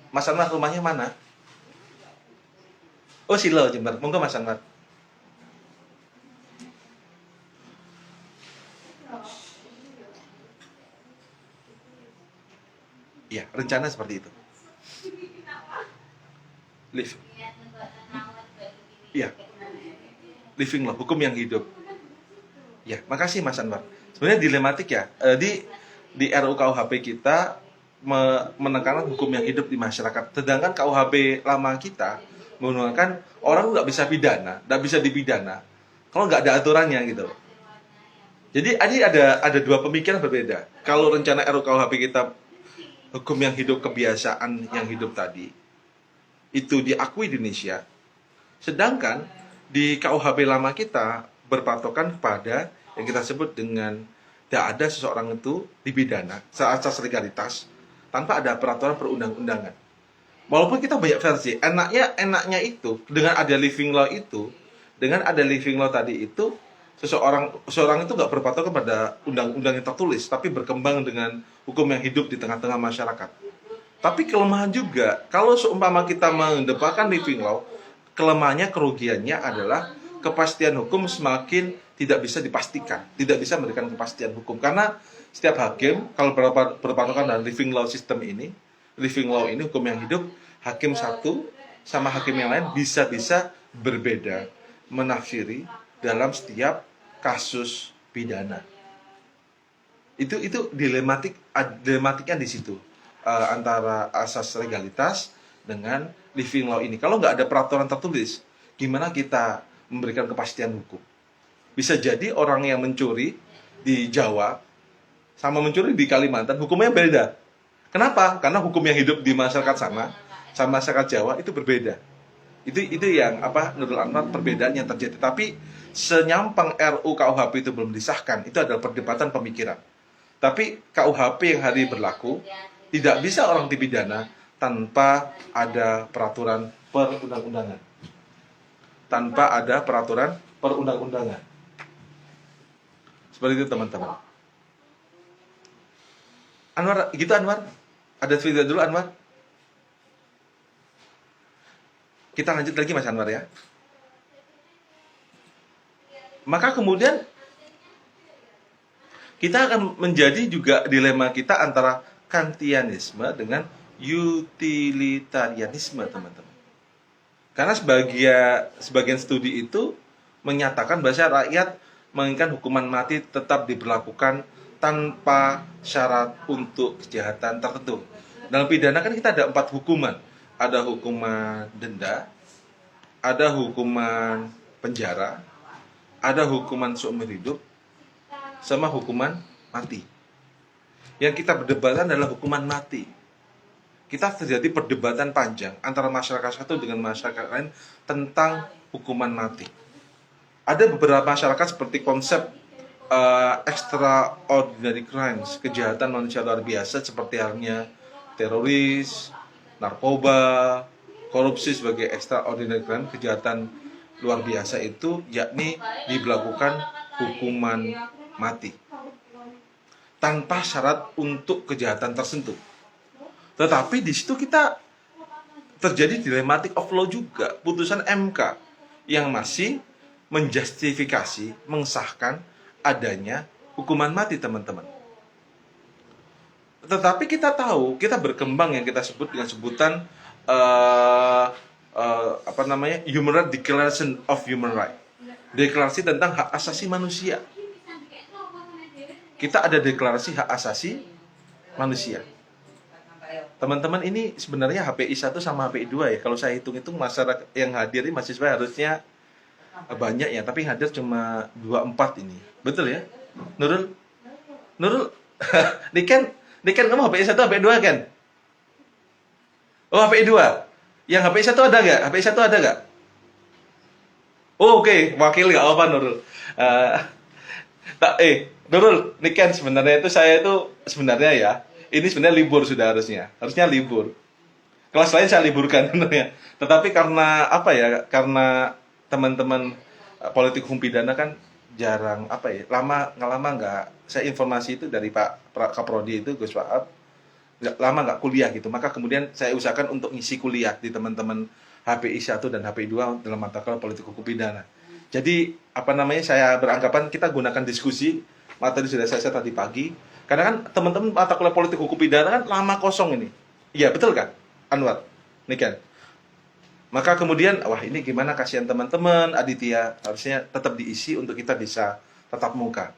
Mas Anwar rumahnya mana? Oh, Silo, Jember. Monggo Mas Anwar. Iya, rencana seperti itu. Iya. Living law, hukum yang hidup. Ya, makasih Mas Anwar. Sebenarnya dilematik ya. Di RUU KUHP kita menekankan hukum yang hidup di masyarakat. Sedangkan KUHP lama kita menggunakan orang nggak bisa pidana, nggak bisa dipidana kalau nggak ada aturannya gitu. Jadi ada dua pemikiran berbeda. Kalau rencana RUU KUHP kita hukum yang hidup, kebiasaan yang hidup tadi itu diakui di Indonesia. Sedangkan di KUHP lama kita berpatokan pada yang kita sebut dengan tidak ada seseorang itu dipidana seasas legalitas tanpa ada peraturan perundang-undangan. Walaupun kita banyak versi, enaknya itu dengan ada living law itu, dengan ada living law tadi itu, seseorang itu nggak berpatokan pada undang-undang yang tertulis, tapi berkembang dengan hukum yang hidup di tengah-tengah masyarakat. Tapi kelemahan juga, kalau seumpama kita mengedepankan living law, kelemahannya, kerugiannya adalah kepastian hukum semakin tidak bisa dipastikan, tidak bisa memberikan kepastian hukum. Karena setiap hakim, kalau berpatokan dengan living law system ini, living law ini, hukum yang hidup, hakim satu sama hakim yang lain bisa-bisa berbeda menafsiri dalam setiap kasus pidana. Itu dilematiknya di situ, antara asas legalitas dengan living law ini. Kalau nggak ada peraturan tertulis, gimana kita memberikan kepastian hukum? Bisa jadi orang yang mencuri di Jawa sama mencuri di Kalimantan hukumnya beda. Kenapa? Karena hukum yang hidup di masyarakat sana sama masyarakat Jawa itu berbeda. Itu yang Nurul Anwar, perbedaan yang terjadi. Tapi senyampang RUU KUHP itu belum disahkan, itu adalah perdebatan pemikiran. Tapi KUHP yang hari berlaku tidak bisa orang dipidana tanpa ada peraturan perundang-undangan. Tanpa ada peraturan perundang-undangan. Seperti itu, teman-teman. Anwar, gitu Anwar? Ada cerita dulu Anwar? Kita lanjut lagi Mas Anwar ya. Maka kemudian kita akan menjadi juga dilema kita antara Kantianisme dengan utilitarianisme, teman-teman. Karena sebagian studi itu menyatakan bahwa rakyat menginginkan hukuman mati tetap diberlakukan tanpa syarat untuk kejahatan tertentu. Dalam pidana kan kita ada 4 hukuman. Ada hukuman denda, ada hukuman penjara, ada hukuman seumur hidup, sama hukuman mati. Yang kita berdebatkan adalah hukuman mati. Kita terjadi perdebatan panjang antara masyarakat satu dengan masyarakat lain tentang hukuman mati. Ada beberapa masyarakat seperti konsep extraordinary crimes, kejahatan manusia luar biasa seperti halnya teroris, narkoba, korupsi sebagai extraordinary crime, kejahatan luar biasa itu yakni diberlakukan hukuman mati tanpa syarat untuk kejahatan tertentu. Tetapi di situ kita terjadi dilematic of law juga, putusan MK yang masih menjustifikasi, mengesahkan adanya hukuman mati, teman-teman. Tetapi kita tahu, kita berkembang yang kita sebut dengan sebutan Human Rights Declaration of Human Rights, deklarasi tentang hak asasi manusia. Kita ada deklarasi hak asasi manusia. Teman-teman, ini sebenarnya HPI 1 sama HPI 2 ya. Kalau saya hitung-hitung masyarakat yang hadir ini mahasiswa harusnya banyak ya, tapi hadir cuma 24 ini. Betul ya? Nurul? Niken kamu HPI 1, HPI 2 kan? Oh, HPI 2. Yang HPI 1 ada nggak? HPI 1 ada nggak? Oh, oke. Wakil nggak apa Nurul. Nurul, Niken sebenarnya itu saya itu sebenarnya ya, ini sebenarnya libur sudah harusnya libur. Kelas lain saya liburkan sebenarnya. Tetapi karena apa ya? Karena teman-teman politik hukum pidana kan jarang lama nggak, saya informasi itu dari Pak Kaprodi itu Gus Wahab, lama nggak kuliah gitu. Maka kemudian saya usahakan untuk ngisi kuliah di teman-teman HPI 1 dan HPI 2 dalam mata kuliah politik hukum pidana. Jadi saya beranggapan kita gunakan diskusi materi sudah saya tadi pagi. Karena kan teman-teman mata kuliah politik hukum pidana kan lama kosong ini. Iya, betul kan? Anwar, Niken. Maka kemudian, wah ini gimana, kasihan teman-teman, Aditya, harusnya tetap diisi untuk kita bisa tatap muka.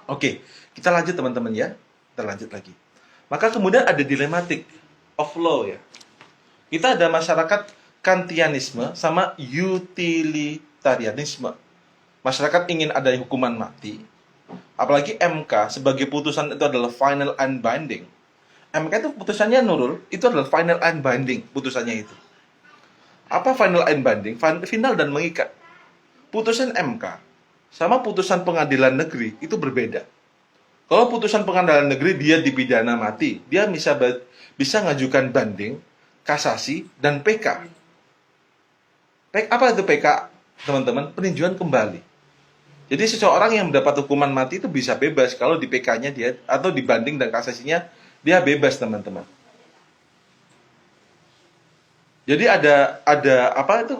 Oke, kita lanjut teman-teman ya. Kita lanjut lagi. Maka kemudian ada dilematic of law ya. Kita ada masyarakat Kantianisme sama utilitarianisme. Masyarakat ingin ada hukuman mati. Apalagi MK sebagai putusan itu adalah final and binding. MK itu putusannya Nurul, itu adalah final and binding putusannya itu. Apa final and binding? Final dan mengikat. Putusan MK sama putusan pengadilan negeri itu berbeda. Kalau putusan pengadilan negeri dia dipidana mati, dia bisa ngajukan banding, kasasi, dan PK. Apa itu PK, teman-teman? Peninjauan kembali. Jadi seseorang yang mendapat hukuman mati itu bisa bebas kalau di PK-nya dia atau dibanding dan kasasinya dia bebas, teman-teman. Jadi ada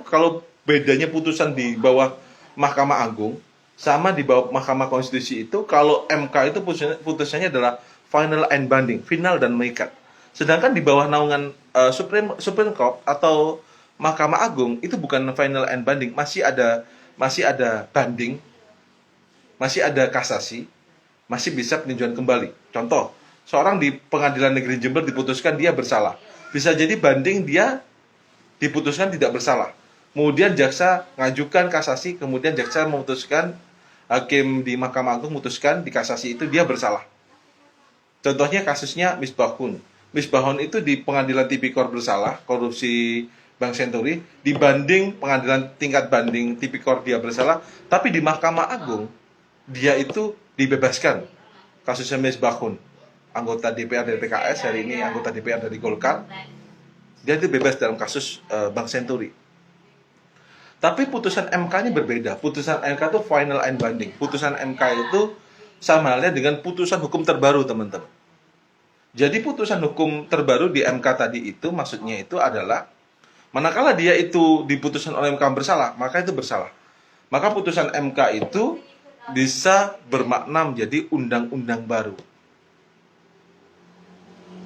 kalau bedanya putusan di bawah Mahkamah Agung sama di bawah Mahkamah Konstitusi itu, kalau MK itu putusannya adalah final and binding, final dan mengikat. Sedangkan di bawah naungan Supreme Court atau Mahkamah Agung itu bukan final and binding, masih ada banding, masih ada kasasi, masih bisa peninjauan kembali. Contoh, seorang di Pengadilan Negeri Jember diputuskan dia bersalah. Bisa jadi banding dia diputuskan tidak bersalah. Kemudian jaksa ngajukan kasasi, kemudian jaksa memutuskan, hakim di Mahkamah Agung memutuskan di kasasi itu dia bersalah. Contohnya kasusnya Misbahun. Misbahun itu di Pengadilan Tipikor bersalah, korupsi Bank Senturi, dibanding pengadilan tingkat banding Tipikor dia bersalah, tapi di Mahkamah Agung dia itu dibebaskan. Kasusnya Misbahun, anggota DPR dari PKS, hari ini anggota DPR dari Golkar, dia itu bebas dalam kasus Bank Senturi. Tapi putusan MK ini berbeda. Putusan MK itu final and binding. Putusan MK itu sama halnya dengan putusan hukum terbaru, teman-teman. Jadi putusan hukum terbaru di MK tadi itu maksudnya itu adalah manakala dia itu diputuskan oleh MK bersalah, maka itu bersalah. Maka putusan MK itu bisa bermakna menjadi undang-undang baru.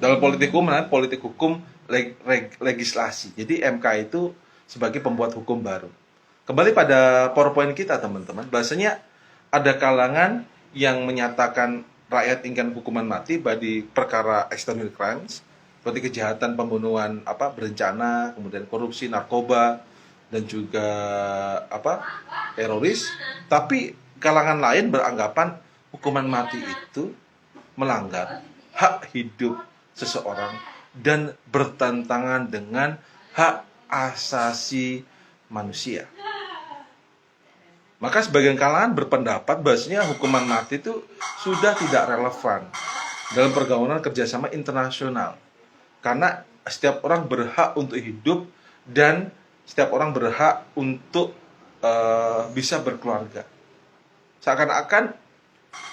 Dalam politik hukum legislasi. Jadi MK itu sebagai pembuat hukum baru. Kembali pada PowerPoint kita, teman-teman. Bahasanya ada kalangan yang menyatakan rakyat inginkan hukuman mati bagi perkara external crimes, seperti kejahatan pembunuhan berencana, kemudian korupsi, narkoba, dan juga teroris. Tapi kalangan lain beranggapan hukuman mati itu melanggar hak hidup seseorang dan bertentangan dengan hak asasi manusia. Maka sebagian kalangan berpendapat bahwasanya hukuman mati itu sudah tidak relevan dalam pergaulan kerjasama internasional. Karena setiap orang berhak untuk hidup dan setiap orang berhak untuk bisa berkeluarga. Seakan-akan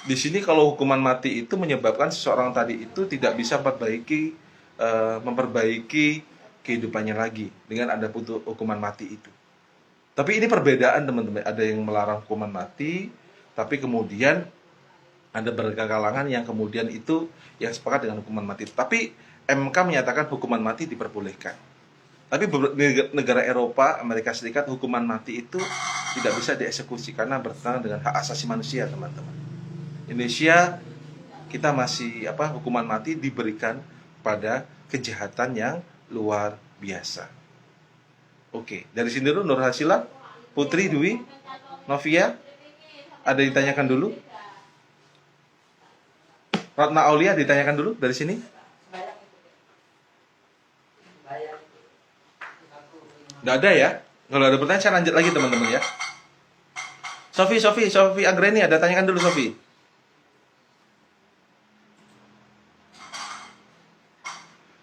di sini kalau hukuman mati itu menyebabkan seseorang tadi itu tidak bisa memperbaiki kehidupannya lagi dengan ada hukuman mati itu. Tapi ini perbedaan, teman-teman. Ada yang melarang hukuman mati, tapi kemudian ada beberapa kalangan yang kemudian itu yang sepakat dengan hukuman mati. Tapi MK menyatakan hukuman mati diperbolehkan. Tapi negara Eropa, Amerika Serikat, hukuman mati itu tidak bisa dieksekusi karena bertentangan dengan hak asasi manusia, teman-teman. Indonesia kita masih hukuman mati diberikan pada kejahatan yang luar biasa. Oke, dari sini dulu Nur Hasila, Putri, Dwi, Novia, ada ditanyakan dulu? Ratna Aulia ditanyakan dulu dari sini? Nggak ada ya? Kalau ada pertanyaan saya lanjut lagi, teman-teman ya. Sofi Anggreni, ada tanyakan dulu Sofi.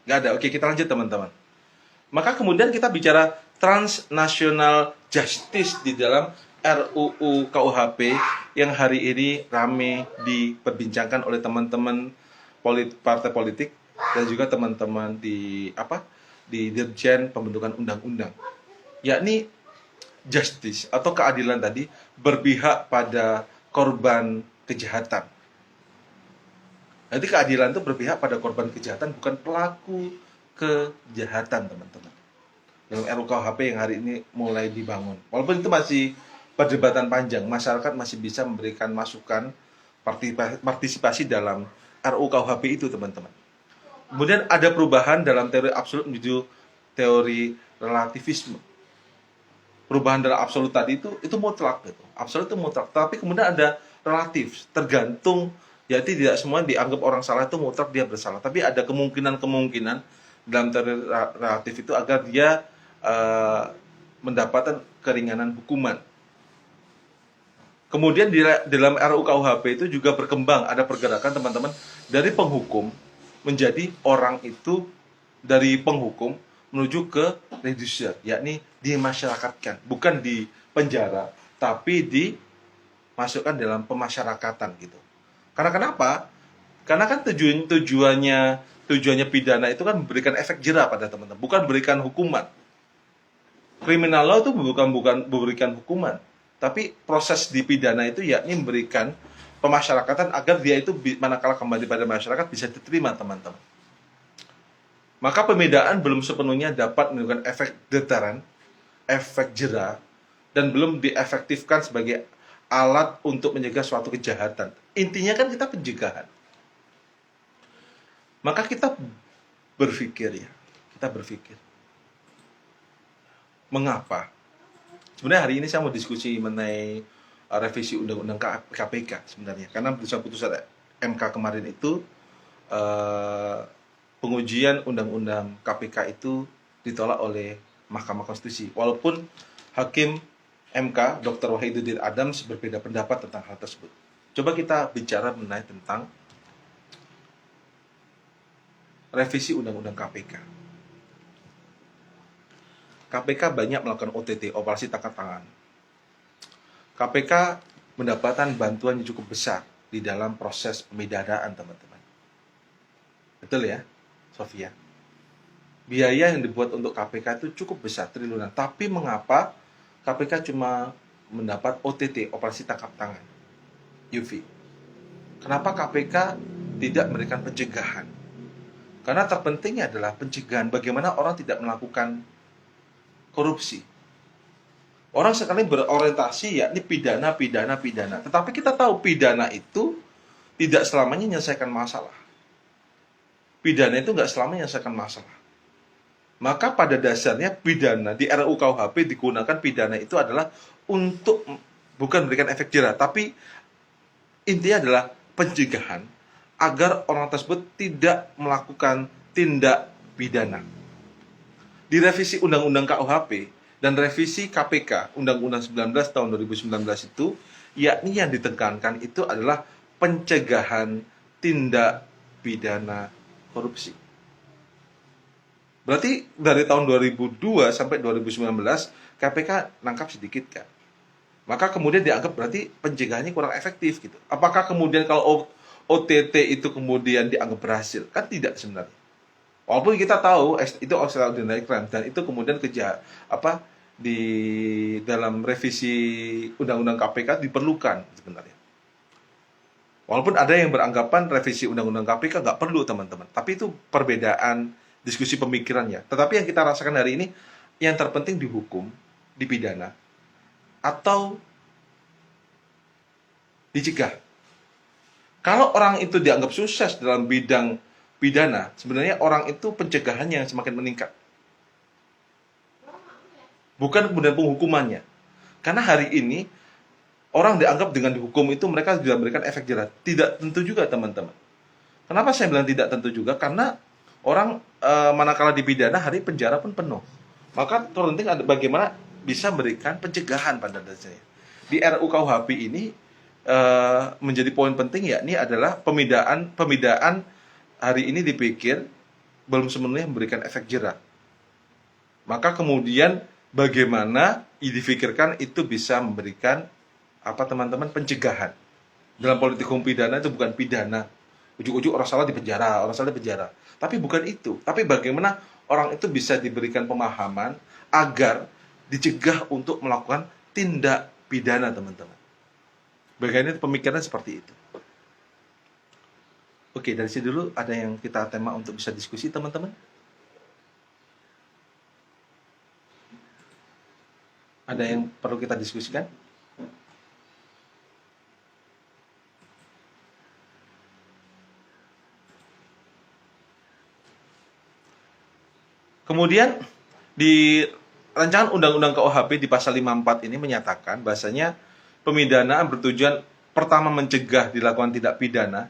Nggak ada, oke kita lanjut teman-teman. Maka kemudian kita bicara transnational justice di dalam RUU KUHP yang hari ini rame diperbincangkan oleh teman-teman partai politik dan juga teman-teman di Dirjen Pembentukan Undang-Undang. Yakni justice atau keadilan tadi berpihak pada korban kejahatan. Jadi keadilan itu berpihak pada korban kejahatan, bukan pelaku kejahatan, teman-teman. Dalam RUU KUHP yang hari ini mulai dibangun. Walaupun itu masih perdebatan panjang, masyarakat masih bisa memberikan masukan partisipasi dalam RUU KUHP itu, teman-teman. Kemudian ada perubahan dalam teori absolut menuju teori relativisme. Perubahan dalam absolut tadi itu mutlak gitu. Absolut itu mutlak, tapi kemudian ada relatif, tergantung. Jadi tidak semua dianggap orang salah itu mutlak dia bersalah, tapi ada kemungkinan dalam teori relatif itu agar dia mendapatkan keringanan hukuman. Kemudian di dalam RUU KUHP itu juga berkembang, ada pergerakan teman-teman dari penghukum menjadi orang itu dari penghukum menuju ke reducer, yakni dimasyarakatkan, bukan di penjara, tapi dimasukkan dalam pemasyarakatan gitu. Karena kenapa? Karena kan tujuannya pidana itu kan memberikan efek jera pada teman-teman, bukan memberikan hukuman. Criminal law itu bukan memberikan hukuman, tapi proses di pidana itu yakni memberikan pemasyarakatan agar dia itu manakala kembali pada masyarakat bisa diterima, teman-teman. Maka pembedaan belum sepenuhnya dapat menunjukkan efek deteran, efek jera, dan belum diefektifkan sebagai alat untuk mencegah suatu kejahatan. Intinya kan kita pencegahan. Maka kita berpikir mengapa? Sebenarnya hari ini saya mau diskusi mengenai revisi Undang-Undang KPK sebenarnya. Karena putusan MK kemarin itu pengujian Undang-Undang KPK itu ditolak oleh Mahkamah Konstitusi. Walaupun Hakim MK Dr. Wahiduddin Adams berbeda pendapat tentang hal tersebut. Coba kita bicara mengenai tentang revisi Undang-Undang KPK. KPK banyak melakukan OTT, operasi tangkap tangan. KPK mendapatkan bantuan yang cukup besar di dalam proses pemidanaan, teman-teman. Betul ya, Sofia? Biaya yang dibuat untuk KPK itu cukup besar, triliunan. Tapi mengapa KPK cuma mendapat OTT, operasi tangkap tangan, UV? Kenapa KPK tidak memberikan pencegahan? Karena terpentingnya adalah pencegahan bagaimana orang tidak melakukan korupsi. Orang sekali berorientasi yakni pidana, pidana, pidana. Tetapi kita tahu pidana itu tidak selamanya menyelesaikan masalah. Pidana itu nggak selamanya menyelesaikan masalah. Maka pada dasarnya pidana di RUU KUHP digunakan pidana itu adalah untuk bukan memberikan efek jerah, tapi intinya adalah pencegahan agar orang tersebut tidak melakukan tindak pidana. Di revisi Undang-Undang KUHP dan revisi KPK Undang-Undang 19 tahun 2019 itu, yakni yang ditekankan itu adalah pencegahan tindak pidana korupsi. Berarti dari tahun 2002 sampai 2019 KPK nangkap sedikit kan. Maka kemudian dianggap berarti pencegahannya kurang efektif gitu. Apakah kemudian kalau OTT itu kemudian dianggap berhasil? Kan tidak sebenarnya. Walaupun kita tahu itu extraordinary crime dan itu kemudian di dalam revisi Undang-Undang KPK diperlukan sebenarnya. Walaupun ada yang beranggapan revisi Undang-Undang KPK nggak perlu teman-teman. Tapi itu perbedaan diskusi pemikirannya. Tetapi yang kita rasakan hari ini, yang terpenting dihukum, dipidana, atau dicegah. Kalau orang itu dianggap sukses dalam bidang pidana, sebenarnya orang itu pencegahannya yang semakin meningkat. Bukan kemudian penghukumannya. Karena hari ini, orang dianggap dengan dihukum itu mereka sudah memberikan efek jerah. Tidak tentu juga teman-teman. Kenapa saya bilang tidak tentu juga? Karena orang manakala dipidana hari penjara pun penuh. Maka terpenting ada bagaimana bisa memberikan pencegahan pada dasarnya. Di RUU KUHP ini menjadi poin penting yakni adalah pemidaan hari ini dipikir belum sepenuhnya memberikan efek jerah. Maka kemudian bagaimana dipikirkan itu bisa memberikan teman-teman pencegahan. Dalam politik hukum pidana itu bukan pidana. Ujuk-ujuk orang salah dipenjara, orang salah dipenjara. Tapi bukan itu. Tapi bagaimana orang itu bisa diberikan pemahaman agar dicegah untuk melakukan tindak pidana, teman-teman. Bagaimana pemikiran seperti itu. Oke, dari sini dulu ada yang kita tema untuk bisa diskusi, teman-teman. Ada yang perlu kita diskusikan? Kemudian di rancangan Undang-Undang KUHP di pasal 54 ini menyatakan bahasanya pemidanaan bertujuan pertama mencegah dilakukan tindak pidana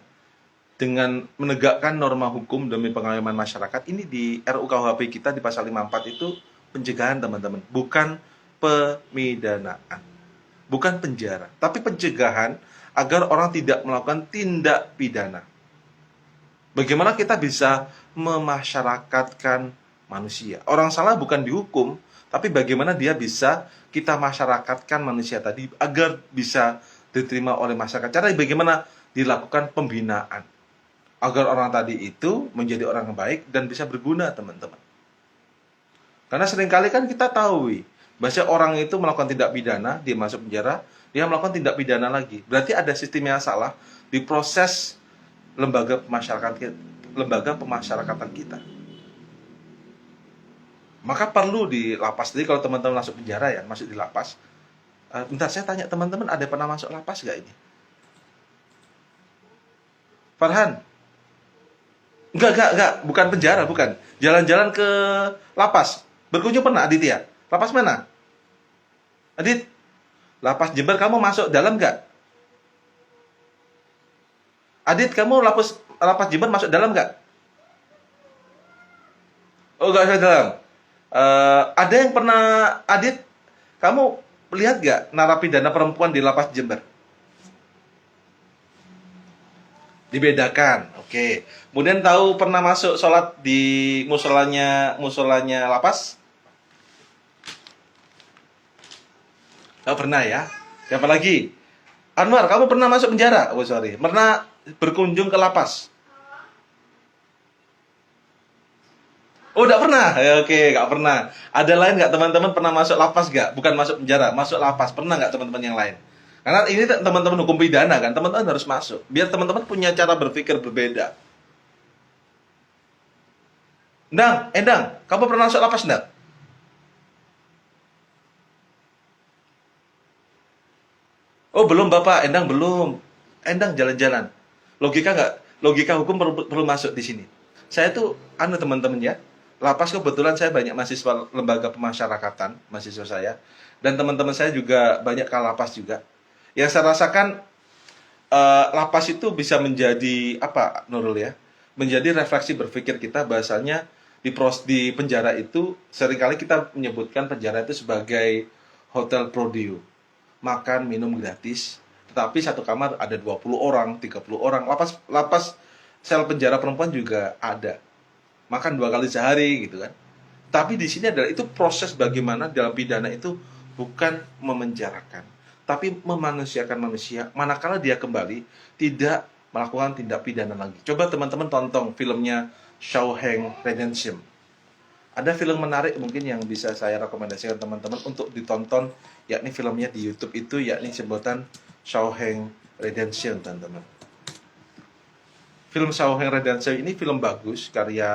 dengan menegakkan norma hukum demi pengayoman masyarakat. Ini di RUU KUHP kita di pasal 54 itu pencegahan, teman-teman, bukan pemidanaan. Bukan penjara, tapi pencegahan agar orang tidak melakukan tindak pidana. Bagaimana kita bisa memasyarakatkan manusia? Orang salah bukan dihukum, tapi bagaimana dia bisa kita masyarakatkan manusia tadi agar bisa diterima oleh masyarakat. Cara bagaimana dilakukan pembinaan agar orang tadi itu menjadi orang yang baik dan bisa berguna, teman-teman. Karena seringkali kan kita tahu bahwa orang itu melakukan tindak pidana, dia masuk penjara, dia melakukan tindak pidana lagi. Berarti ada sistem yang salah di proses lembaga pemasyarakatan kita. Maka perlu di lapas. Jadi kalau teman-teman masuk penjara ya, masuk di lapas. Bentar, saya tanya teman-teman, ada pernah masuk lapas gak ini? Farhan? Enggak. Bukan penjara, bukan. Jalan-jalan ke lapas. Berkunjung pernah, Adit ya? Lapas mana? Adit? Lapas Jember, kamu masuk dalam gak? Adit, kamu lapas Jember masuk dalam gak? Oh, gak usah dalam. Ada yang pernah, Adit, kamu lihat gak narapidana perempuan di lapas Jember? Dibedakan, oke. Kemudian tahu pernah masuk sholat di musolanya lapas? Oh, pernah ya. Siapa lagi? Anwar, kamu pernah masuk penjara? Oh sorry, pernah berkunjung ke lapas? Oh, nggak pernah. Ya, oke, nggak pernah. Ada lain nggak teman-teman pernah masuk lapas nggak? Bukan masuk penjara, masuk lapas. Pernah nggak teman-teman yang lain? Karena ini teman-teman hukum pidana kan, teman-teman harus masuk. Biar teman-teman punya cara berpikir berbeda. Endang, kamu pernah masuk lapas enggak? Oh, belum Bapak, Endang belum. Endang jalan-jalan. Logika nggak? Logika hukum perlu masuk di sini. Saya tuh, teman-teman ya, lapas kebetulan saya banyak mahasiswa lembaga pemasyarakatan, mahasiswa saya, dan teman-teman saya juga banyak ke lapas juga. Yang saya rasakan, lapas itu bisa menjadi apa, Nurul ya? Menjadi refleksi berpikir kita bahasanya di penjara itu seringkali kita menyebutkan penjara itu sebagai hotel prodeo, makan minum gratis, tetapi satu kamar ada 20 orang, 30 orang. Lapas lapas sel penjara perempuan juga ada. Makan 2 kali sehari gitu kan. Tapi di sini adalah itu proses bagaimana dalam pidana itu bukan memenjarakan, tapi memanusiakan manusia manakala dia kembali tidak melakukan tindak pidana lagi. Coba teman-teman tonton filmnya Shawshank Redemption. Ada film menarik mungkin yang bisa saya rekomendasikan teman-teman untuk ditonton, yakni filmnya di YouTube itu, yakni sebutan Shawshank Redemption, teman-teman. Film Shawshank Redemption ini film bagus, karya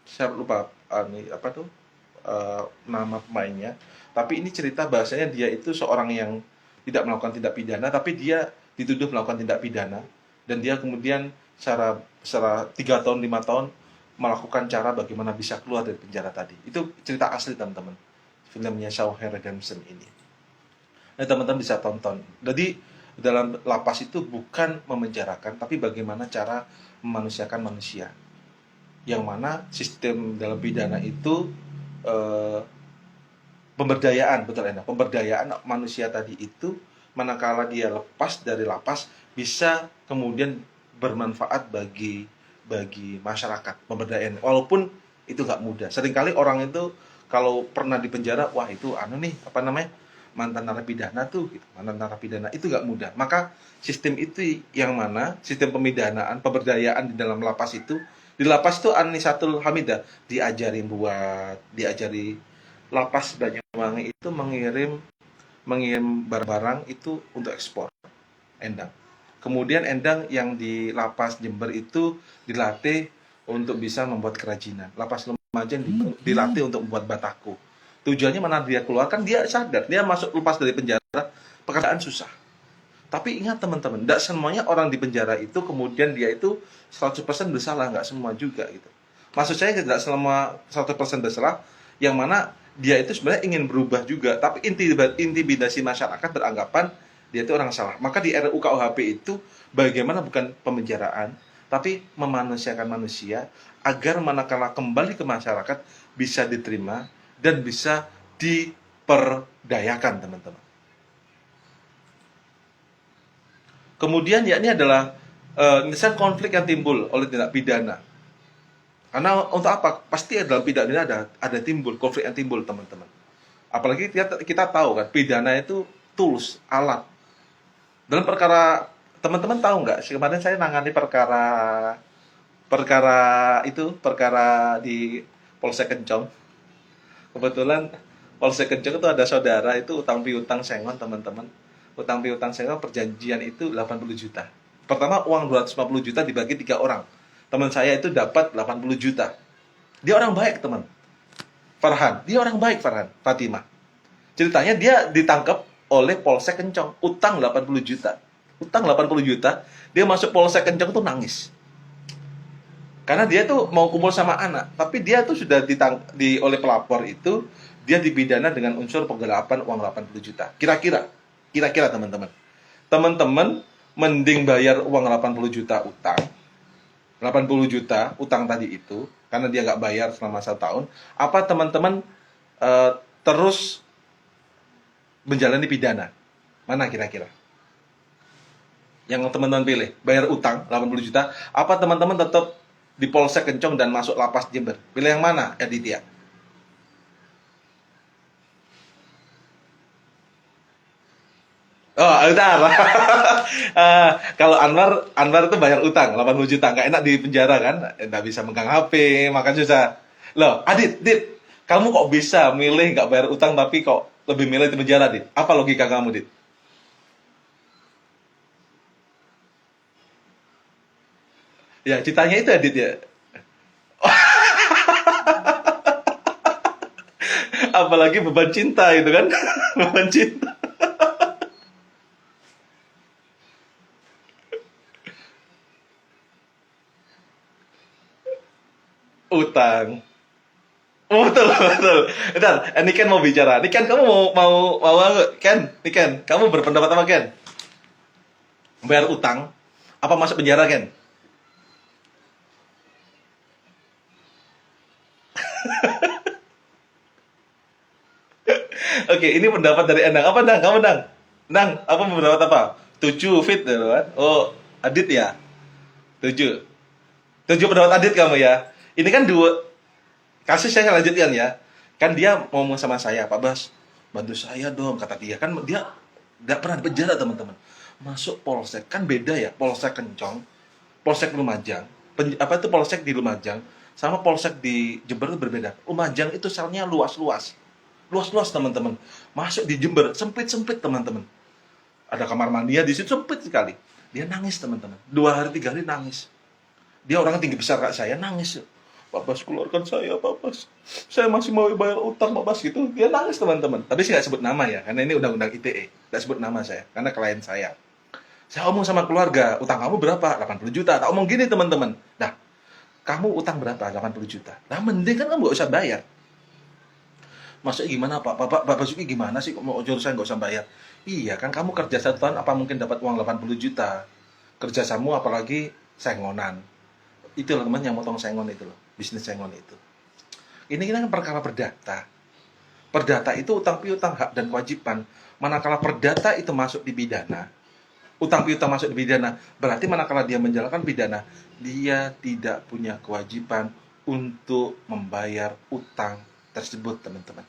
saya lupa apa tuh nama pemainnya. Tapi ini cerita bahasanya dia itu seorang yang tidak melakukan tindak pidana, tapi dia dituduh melakukan tindak pidana, dan dia kemudian secara 3 tahun 5 tahun melakukan cara bagaimana bisa keluar dari penjara tadi. Itu cerita asli teman-teman, filmnya Shawshank Redemption ini. Nah, teman-teman bisa tonton. Jadi dalam lapas itu bukan memenjarakan, tapi bagaimana cara memanusiakan manusia. Yang mana sistem dalam pidana itu pemberdayaan, betul enak. Pemberdayaan manusia tadi itu manakala dia lepas dari lapas bisa kemudian bermanfaat bagi masyarakat, pemberdayaan. Walaupun itu nggak mudah. Seringkali orang itu kalau pernah di penjara, wah itu mantan narapidana tuh, gitu. Mantan narapidana itu nggak mudah. Maka sistem itu yang mana sistem pemidanaan, pemberdayaan di dalam lapas itu, di lapas itu Anisatul Hamidah diajari lapas Banyuwangi itu mengirim barang-barang itu untuk ekspor. Endang. Kemudian Endang yang di lapas Jember itu dilatih untuk bisa membuat kerajinan. Lapas Lumajang dilatih untuk membuat batako. Tujuannya mana dia keluarkan, dia sadar, dia masuk lepas dari penjara, pekerjaan susah. Tapi ingat teman-teman, tidak semuanya orang di penjara itu kemudian dia itu 100% bersalah, nggak semua juga gitu. Maksud saya tidak selama 100% bersalah, yang mana dia itu sebenarnya ingin berubah juga, tapi intimidasi masyarakat beranggapan dia itu orang salah. Maka di RUU KUHP itu bagaimana bukan pemenjaraan, tapi memanusiakan manusia agar manakala kembali ke masyarakat bisa diterima dan bisa diperdayakan, teman-teman. Kemudian yakni adalah misalnya konflik yang timbul oleh tindak pidana. Karena untuk apa? Pasti dalam pidana ada timbul konflik yang timbul, teman-teman. Apalagi kita tahu kan pidana itu tools, alat. Dalam perkara, teman-teman tahu nggak? Kemarin saya nangani perkara di Polsek Kencong. Kebetulan Polsek Kencong itu ada saudara itu utang piutang sengon, teman-teman. Utang piutang sengon perjanjian itu 80 juta. Pertama uang 250 juta dibagi 3 orang. Teman saya itu dapat 80 juta. Dia orang baik, teman. Farhan, dia orang baik, Fatimah. Ceritanya dia ditangkap oleh Polsek Kencong, utang 80 juta. Utang 80 juta, dia masuk Polsek Kencong tuh nangis. Karena dia tuh mau kumpul sama anak, tapi dia tuh sudah oleh pelapor itu, dia dipidana dengan unsur penggelapan uang 80 juta. Kira-kira teman-teman. Teman-teman mending bayar uang 80 juta utang. 80 juta utang tadi itu, karena dia nggak bayar selama 1 tahun, apa teman-teman terus menjalani pidana? Mana kira-kira? Yang teman-teman pilih, bayar utang 80 juta, apa teman-teman tetap di Polsek Kencong dan masuk lapas Jember? Pilih yang mana, Aditya? Oh, bentar. Kalau Anwar itu bayar utang 80 juta, nggak enak di penjara kan? Nggak bisa megang HP, makan susah. Loh, Dit, kamu kok bisa milih nggak bayar utang tapi kok lebih milih di penjara, Dit? Apa logika kamu, Dit? Ya, ceritanya itu ya, Dit ya. Apalagi beban cinta itu kan, beban cinta. Utang. Oh, betul, betul. Bentar, ini Ken mau bicara. Ini Ken, kamu mau Ken, ini Ken, kamu berpendapat apa Ken? Bayar utang, apa masuk penjara Ken? Oke, ini pendapat dari Endang. Apa Endang? Kamu Endang? Endang, apa pendapat apa? 7 fit gitu kan? Oh, Adit ya? 7. 7 pendapat Adit kamu ya? Ini kan dua kasus saya lanjutkan ya. Kan dia ngomong sama saya, Pak Bas, bantu saya dong, kata dia. Kan dia nggak pernah di penjara teman-teman. Masuk polsek, kan beda ya, polsek Kencong, polsek Lumajang, apa itu polsek di Lumajang, sama polsek di Jember itu berbeda. Lumajang itu selnya luas-luas. Luas-luas teman-teman. Masuk di Jember, sempit-sempit teman-teman. Ada kamar mandi di situ sempit sekali. Dia nangis teman-teman. 2 hari 3 hari nangis. Dia orang tinggi besar kayak saya, nangis. Pak Bas, keluarkan saya, Pak Bas. Saya masih mau bayar utang, Pak Bas, gitu. Dia nangis, teman-teman. Tapi saya nggak sebut nama ya, karena ini undang-undang ITE. Nggak sebut nama saya, karena klien saya. Saya omong sama keluarga, utang kamu berapa? 80 juta. Tak omong gini, teman-teman. Nah, kamu utang berapa? 80 juta. Nah, mending kan kamu nggak usah bayar. Maksudnya gimana, Pak? Pak Basuki gimana sih? Kok mau jurusan nggak usah bayar? Iya, kan kamu kerja 1 tahun, apa mungkin dapat uang 80 juta? Kerjasamu apalagi sengonan. Itu loh teman yang motong sengon itu loh, bisnis sengon itu. Ini kan perkara perdata. Perdata itu utang piutang hak dan kewajiban. Manakala perdata itu masuk di pidana, utang piutang masuk di pidana, berarti manakala dia menjalankan pidana, dia tidak punya kewajiban untuk membayar utang tersebut, teman-teman.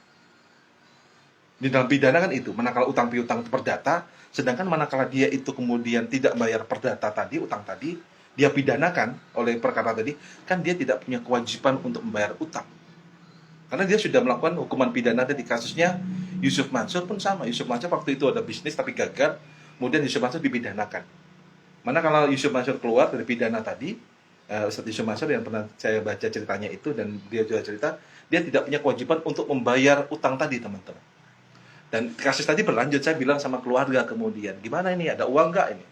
Di dalam pidana kan itu, manakala utang piutang itu perdata, sedangkan manakala dia itu kemudian tidak bayar perdata tadi, utang tadi, dia pidanakan oleh perkara tadi, kan dia tidak punya kewajiban untuk membayar utang. Karena dia sudah melakukan hukuman pidana tadi. Kasusnya Yusuf Mansur pun sama. Yusuf Mansur waktu itu ada bisnis tapi gagal, kemudian Yusuf Mansur dipidanakan. Mana kalau Yusuf Mansur keluar dari pidana tadi, Ustadz Yusuf Mansur yang pernah saya baca ceritanya itu, dan dia juga cerita, dia tidak punya kewajiban untuk membayar utang tadi, teman-teman. Dan kasus tadi berlanjut, saya bilang sama keluarga kemudian, gimana ini, ada uang nggak ini?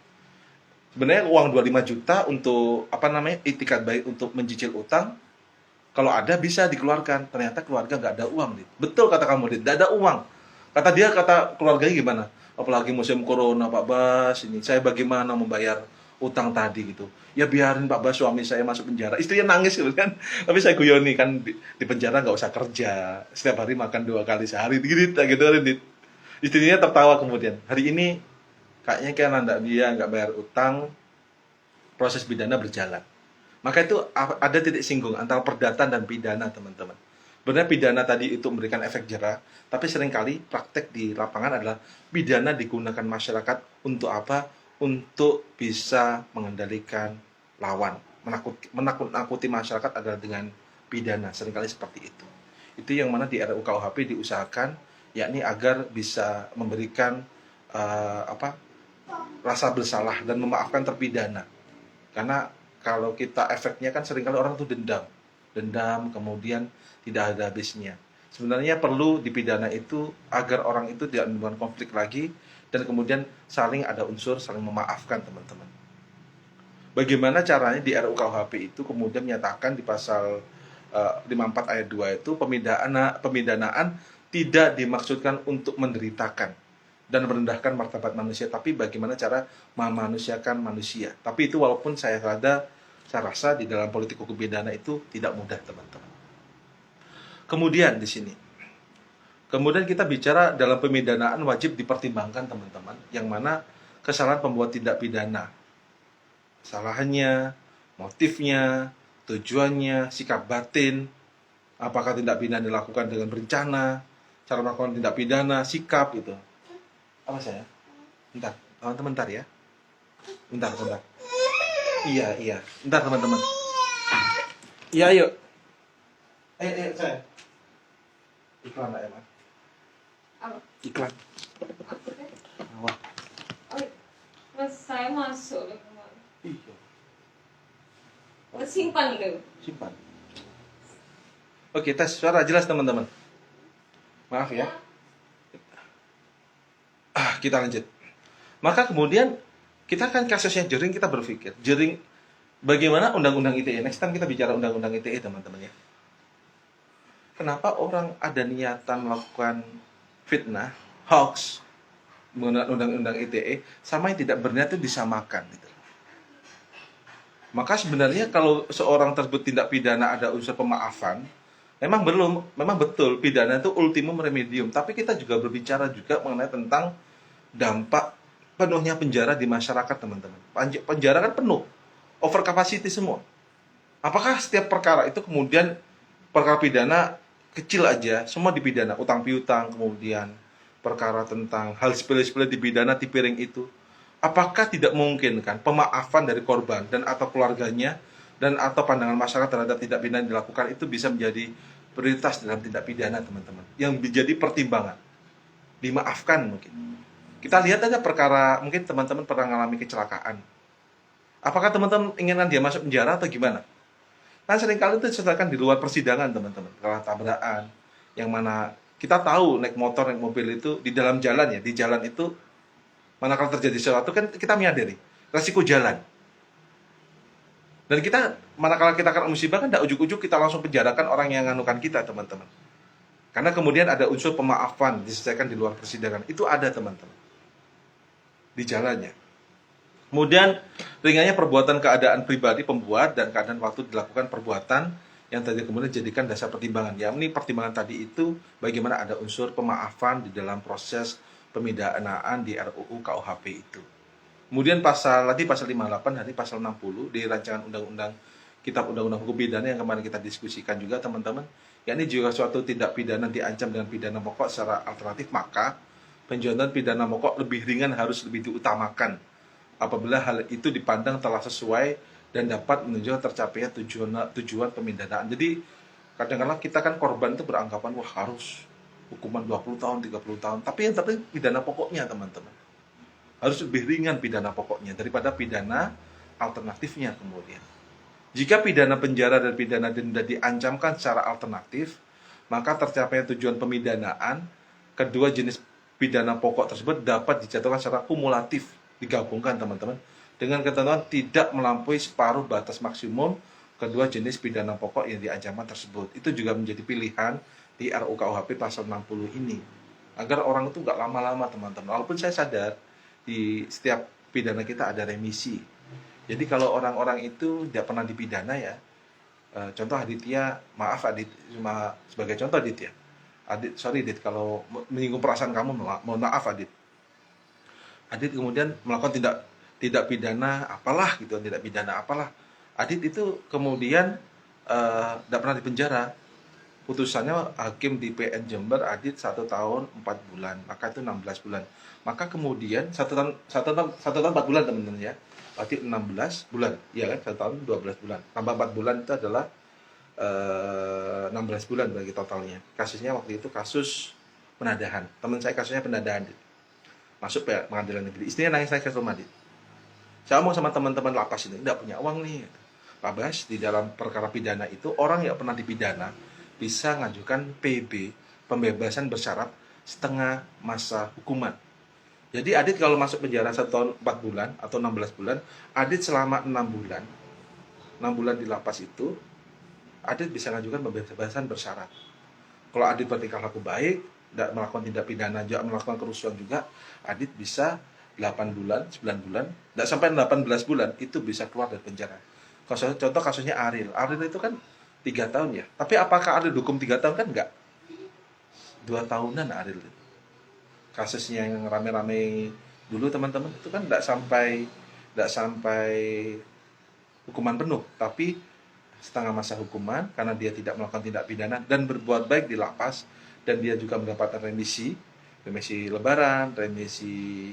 Sebenarnya uang 25 juta untuk apa namanya itikat baik untuk mencicil utang, kalau ada bisa dikeluarkan. Ternyata keluarga nggak ada uang, Dit. Betul kata kamu, Dit, nggak ada uang. Kata dia, kata keluarganya gimana? Apalagi musim corona, Pak Bas, ini saya bagaimana membayar utang tadi gitu. Ya biarin Pak Bas, suami saya masuk penjara. Istrinya nangis gitu kan. Tapi saya guyoni kan, di penjara nggak usah kerja. Setiap hari makan 2 kali sehari gitu, gitu kan, Dit. Istrinya tertawa kemudian. Hari ini kayaknya karena dia nggak bayar utang, proses pidana berjalan. Maka itu ada titik singgung antara perdata dan pidana, teman-teman. Sebenarnya pidana tadi itu memberikan efek jera, tapi seringkali praktek di lapangan adalah pidana digunakan masyarakat untuk apa? Untuk bisa mengendalikan lawan, menakut-nakuti masyarakat adalah dengan pidana, seringkali seperti itu. Itu yang mana di RUU KUHP diusahakan, yakni agar bisa memberikan rasa bersalah dan memaafkan terpidana. Karena kalau kita efeknya kan seringkali orang tuh dendam kemudian tidak ada habisnya. Sebenarnya perlu dipidana itu agar orang itu tidak menimbulkan konflik lagi, dan kemudian saling ada unsur saling memaafkan, teman-teman. Bagaimana caranya di RUU KUHP itu kemudian menyatakan di pasal 54 ayat 2 itu pemidanaan tidak dimaksudkan untuk menderitakan dan merendahkan martabat manusia, tapi bagaimana cara memanusiakan manusia. Tapi itu walaupun saya rasa di dalam politik hukum pidana itu tidak mudah, teman-teman. Kemudian di sini, kemudian kita bicara dalam pemidanaan wajib dipertimbangkan, teman-teman, yang mana kesalahan pembuat tindak pidana, kesalahannya, motifnya, tujuannya, sikap batin, apakah tindak pidana dilakukan dengan berencana, cara melakukan tindak pidana, sikap itu. Apa saya? Bentar, teman-teman, bentar ya. Bentar. Iya. Bentar, teman-teman. Iya, yuk. Ayo, saya. Iklan lah, Emang. Apa? Iklan. Maksudnya? Wah. Oh, mas saya masuk loh kemarin. Iya. Simpan loh. Simpan. Oke, tes suara jelas, teman-teman. Maaf ya. Kita lanjut. Maka kemudian kita kan kasusnya jering, kita berpikir jering bagaimana undang-undang ITE. Next time kita bicara undang-undang ITE, teman-teman ya. Kenapa orang ada niatan melakukan fitnah, hoax menggunakan undang-undang ITE sama yang tidak berniat itu disamakan gitu. Maka sebenarnya kalau seorang tersebut tindak pidana ada unsur pemaafan, memang betul pidana itu ultimum remedium, tapi kita juga berbicara juga mengenai tentang dampak penuhnya penjara di masyarakat, teman-teman. Penjara kan penuh, over capacity semua. Apakah setiap perkara itu kemudian perkara pidana kecil aja semua dipidana, utang piutang, kemudian perkara tentang hal sepele-sepele dipidana di piring itu? Apakah tidak mungkin kan pemaafan dari korban dan atau keluarganya dan atau pandangan masyarakat terhadap tindak pidana yang dilakukan itu bisa menjadi prioritas dalam tindak pidana, teman-teman, yang menjadi pertimbangan dimaafkan mungkin. Kita lihat aja perkara, mungkin teman-teman pernah mengalami kecelakaan. Apakah teman-teman inginkan dia masuk penjara atau gimana? Kan seringkali itu disertakan di luar persidangan, teman-teman. Kalau tabrakan, yang mana kita tahu naik motor, naik mobil itu di dalam jalan ya, di jalan itu manakala terjadi sesuatu kan kita menyadari resiko jalan. Dan kita manakala kita kena musibah kan tidak ujuk-ujuk kita langsung penjarakan orang yang nganukan kita, teman-teman. Karena kemudian ada unsur pemaafan diselesaikan di luar persidangan. Itu ada, teman-teman, di jalannya. Kemudian ringannya perbuatan keadaan pribadi pembuat dan keadaan waktu dilakukan perbuatan yang tadi kemudian dijadikan dasar pertimbangan. Ya, ini pertimbangan tadi itu bagaimana ada unsur pemaafan di dalam proses pemidanaan di RUU KUHP itu. Kemudian pasal 58 hari pasal 60 di rancangan undang-undang Kitab Undang-Undang Hukum Pidana yang kemarin kita diskusikan juga, teman-teman. Ya, ini juga suatu tindak pidana diancam dengan pidana pokok secara alternatif, maka penjatuhan pidana pokok lebih ringan harus lebih diutamakan apabila hal itu dipandang telah sesuai dan dapat menunjukkan tercapainya tujuan pemindanaan. Jadi kadang-kadang kita kan korban itu beranggapan wah harus hukuman 20 tahun, 30 tahun. Tapi yang terpenting pidana pokoknya, teman-teman. Harus lebih ringan pidana pokoknya daripada pidana alternatifnya kemudian. Jika pidana penjara dan pidana denda diancamkan secara alternatif, maka tercapainya tujuan pemidanaan, kedua jenis pidana pokok tersebut dapat dijatuhkan secara kumulatif, digabungkan, teman-teman, dengan ketentuan tidak melampaui separuh batas maksimum kedua jenis pidana pokok yang diancamkan tersebut. Itu juga menjadi pilihan di RUU KUHP pasal 60 ini. Agar orang itu nggak lama-lama, teman-teman. Walaupun saya sadar di setiap pidana kita ada remisi. Jadi kalau orang-orang itu tidak pernah dipidana ya, contoh Aditya, maaf Adit, cuma sebagai contoh Adit ya. Sorry Adit, kalau menyinggung perasaan kamu, mohon maaf Adit. Adit kemudian melakukan tidak pidana apalah gitu, tidak pidana apalah. Adit itu kemudian tidak pernah dipenjara. Putusannya hakim di PN Jember, Adit 1 tahun 4 bulan, maka itu 16 bulan. Maka kemudian 1 tahun 4 bulan, teman-teman ya. Berarti 16 bulan, iya kan? 1 tahun 12 bulan. Tambah 4 bulan itu adalah 16 bulan bagi totalnya. Kasusnya waktu itu kasus penadahan. Teman saya kasusnya penadahan. Masuk pengadilan negeri. Istrinya nangis ke rumah, Dit. Saya ngomong sama teman-teman lapas ini, tidak punya uang nih. Pak Bas, di dalam perkara pidana itu orang yang pernah dipidana bisa ngajukan PB, pembebasan bersyarat setengah masa hukuman. Jadi Adit kalau masuk penjara 1 tahun 4 bulan atau 16 bulan, Adit selama 6 bulan di lapas itu, Adit bisa ngajukan pembebasan bersyarat. Kalau Adit bertingkah laku baik, tidak melakukan tindak pidana, juga melakukan kerusuhan juga, Adit bisa 8 bulan, 9 bulan, tidak sampai 18 bulan, itu bisa keluar dari penjara. Contoh kasusnya Ariel. Ariel itu kan 3 tahun ya. Tapi apakah Ariel dihukum 3 tahun? Kan enggak. 2 tahunan Ariel itu. Kasusnya yang rame-rame dulu, teman-teman, itu kan tidak sampai hukuman penuh, tapi setengah masa hukuman karena dia tidak melakukan tindak pidana dan berbuat baik di lapas, dan dia juga mendapatkan remisi lebaran, remisi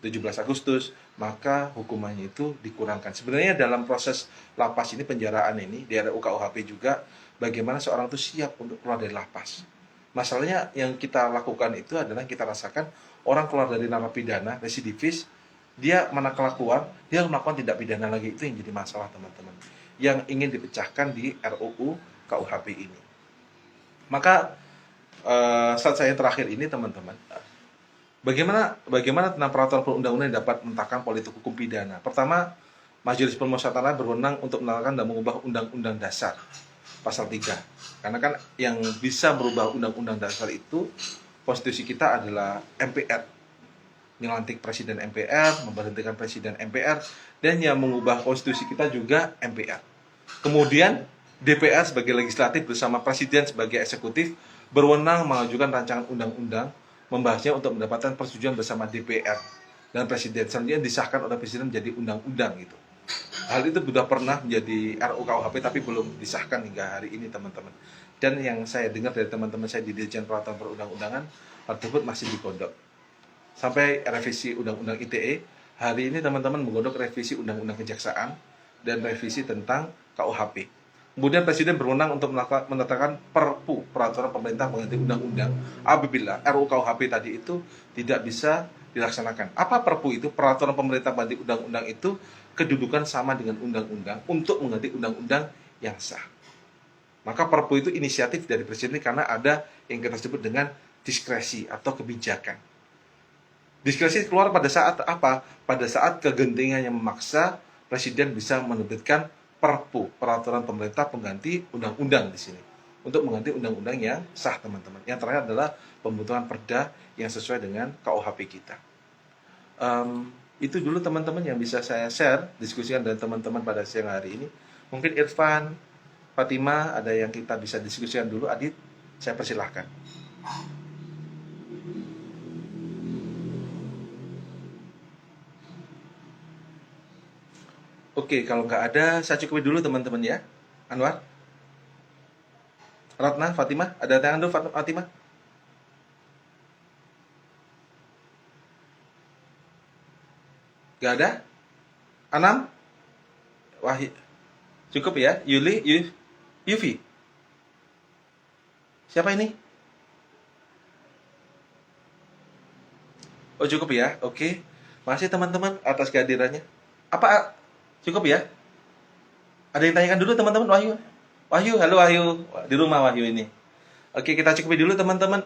17 Agustus, maka hukumannya itu dikurangkan. Sebenarnya dalam proses lapas ini, penjaraan ini, di RUU KUHP juga, bagaimana seorang itu siap untuk keluar dari lapas. Masalahnya yang kita lakukan itu adalah kita rasakan orang keluar dari narapidana, residivis, dia manakala keluar, dia melakukan tindak pidana lagi. Itu yang jadi masalah teman-teman, yang ingin dipecahkan di RUU KUHP ini. Maka saat saya terakhir ini teman-teman, bagaimana tentang peraturan perundang-undangan yang dapat menetapkan politik hukum pidana. Pertama, Majelis Permusyawaratan berwenang untuk menetapkan dan mengubah Undang-Undang Dasar pasal 3. Karena kan yang bisa merubah Undang-Undang Dasar itu, konstitusi kita adalah MPR. Melantik Presiden MPR, memberhentikan Presiden MPR, dan yang mengubah konstitusi kita juga MPR. Kemudian DPR sebagai legislatif bersama Presiden sebagai eksekutif berwenang mengajukan rancangan undang-undang, membahasnya untuk mendapatkan persetujuan bersama DPR dan Presiden. Selanjutnya disahkan oleh Presiden menjadi undang-undang gitu. Hal itu sudah pernah menjadi RUU KUHP tapi belum disahkan hingga hari ini teman-teman. Dan yang saya dengar dari teman-teman saya di Dirjen Peraturan Perundang-undangan, hal tersebut masih digodok. Sampai revisi Undang-Undang ITE, hari ini teman-teman menggodok revisi Undang-Undang Kejaksaan dan revisi tentang KUHP. Kemudian Presiden berwenang untuk menetapkan Perpu, peraturan pemerintah mengganti undang-undang, apabila RUU KUHP tadi itu tidak bisa dilaksanakan. Apa Perpu itu? Peraturan pemerintah mengganti undang-undang itu kedudukan sama dengan undang-undang untuk mengganti undang-undang yang sah. Maka Perpu itu inisiatif dari Presiden karena ada yang kita sebut dengan diskresi atau kebijakan. Diskresi keluar pada saat apa? Pada saat kegentingan yang memaksa Presiden bisa menerbitkan Perpu, peraturan pemerintah pengganti undang-undang di sini, untuk mengganti undang-undang yang sah teman-teman. Yang terakhir adalah pembentukan perda yang sesuai dengan KUHP kita. Itu dulu teman-teman yang bisa saya share, diskusikan dengan teman-teman pada siang hari ini. Mungkin Irfan, Fatima, ada yang kita bisa diskusikan dulu. Adit, saya persilahkan. Oke, kalau nggak ada, saya cukupi dulu teman-teman ya. Anwar, Ratna, Fatima, ada tangan dulu Fatima? Nggak ada? Anam? Wahid, cukup ya. Yuli, Yufi. Siapa ini? Oh cukup ya, oke. Makasih teman-teman atas kehadirannya. Apa cukup ya? Ada yang tanyakan dulu teman-teman? Wahyu, halo Wahyu. Di rumah Wahyu ini. Oke, kita cukupi dulu teman-teman.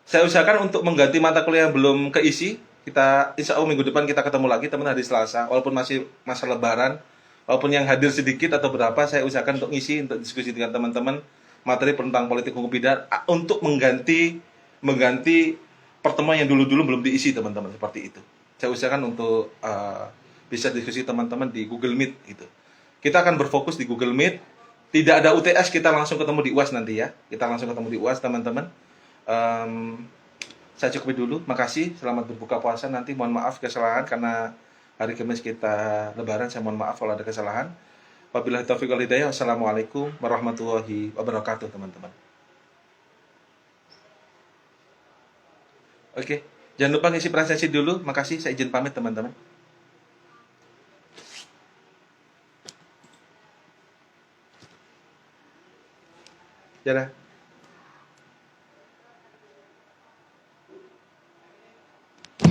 Saya usahakan untuk mengganti mata kuliah yang belum keisi. Insya Allah minggu depan kita ketemu lagi teman hari Selasa. Walaupun masih masa Lebaran, walaupun yang hadir sedikit atau berapa, saya usahakan untuk ngisi, untuk diskusi dengan teman-teman materi tentang politik hukum pidana untuk mengganti pertemuan yang dulu-dulu belum diisi teman-teman, seperti itu. Saya usahakan untuk bisa diskusi teman-teman di Google Meet gitu. Kita akan berfokus di Google Meet. Tidak ada UTS, kita langsung ketemu di UAS nanti ya. Kita langsung ketemu di UAS teman-teman. Saya cukupi dulu. Makasih. Selamat berbuka puasa nanti. Mohon maaf kesalahan karena hari Kamis kita Lebaran. Saya mohon maaf kalau ada kesalahan. Wabillahi taufiq wal hidayah. Wassalamualaikum warahmatullahi wabarakatuh teman-teman. Oke. Jangan lupa ngisi presentasi dulu. Makasih, saya izin pamit teman-teman. Dadah.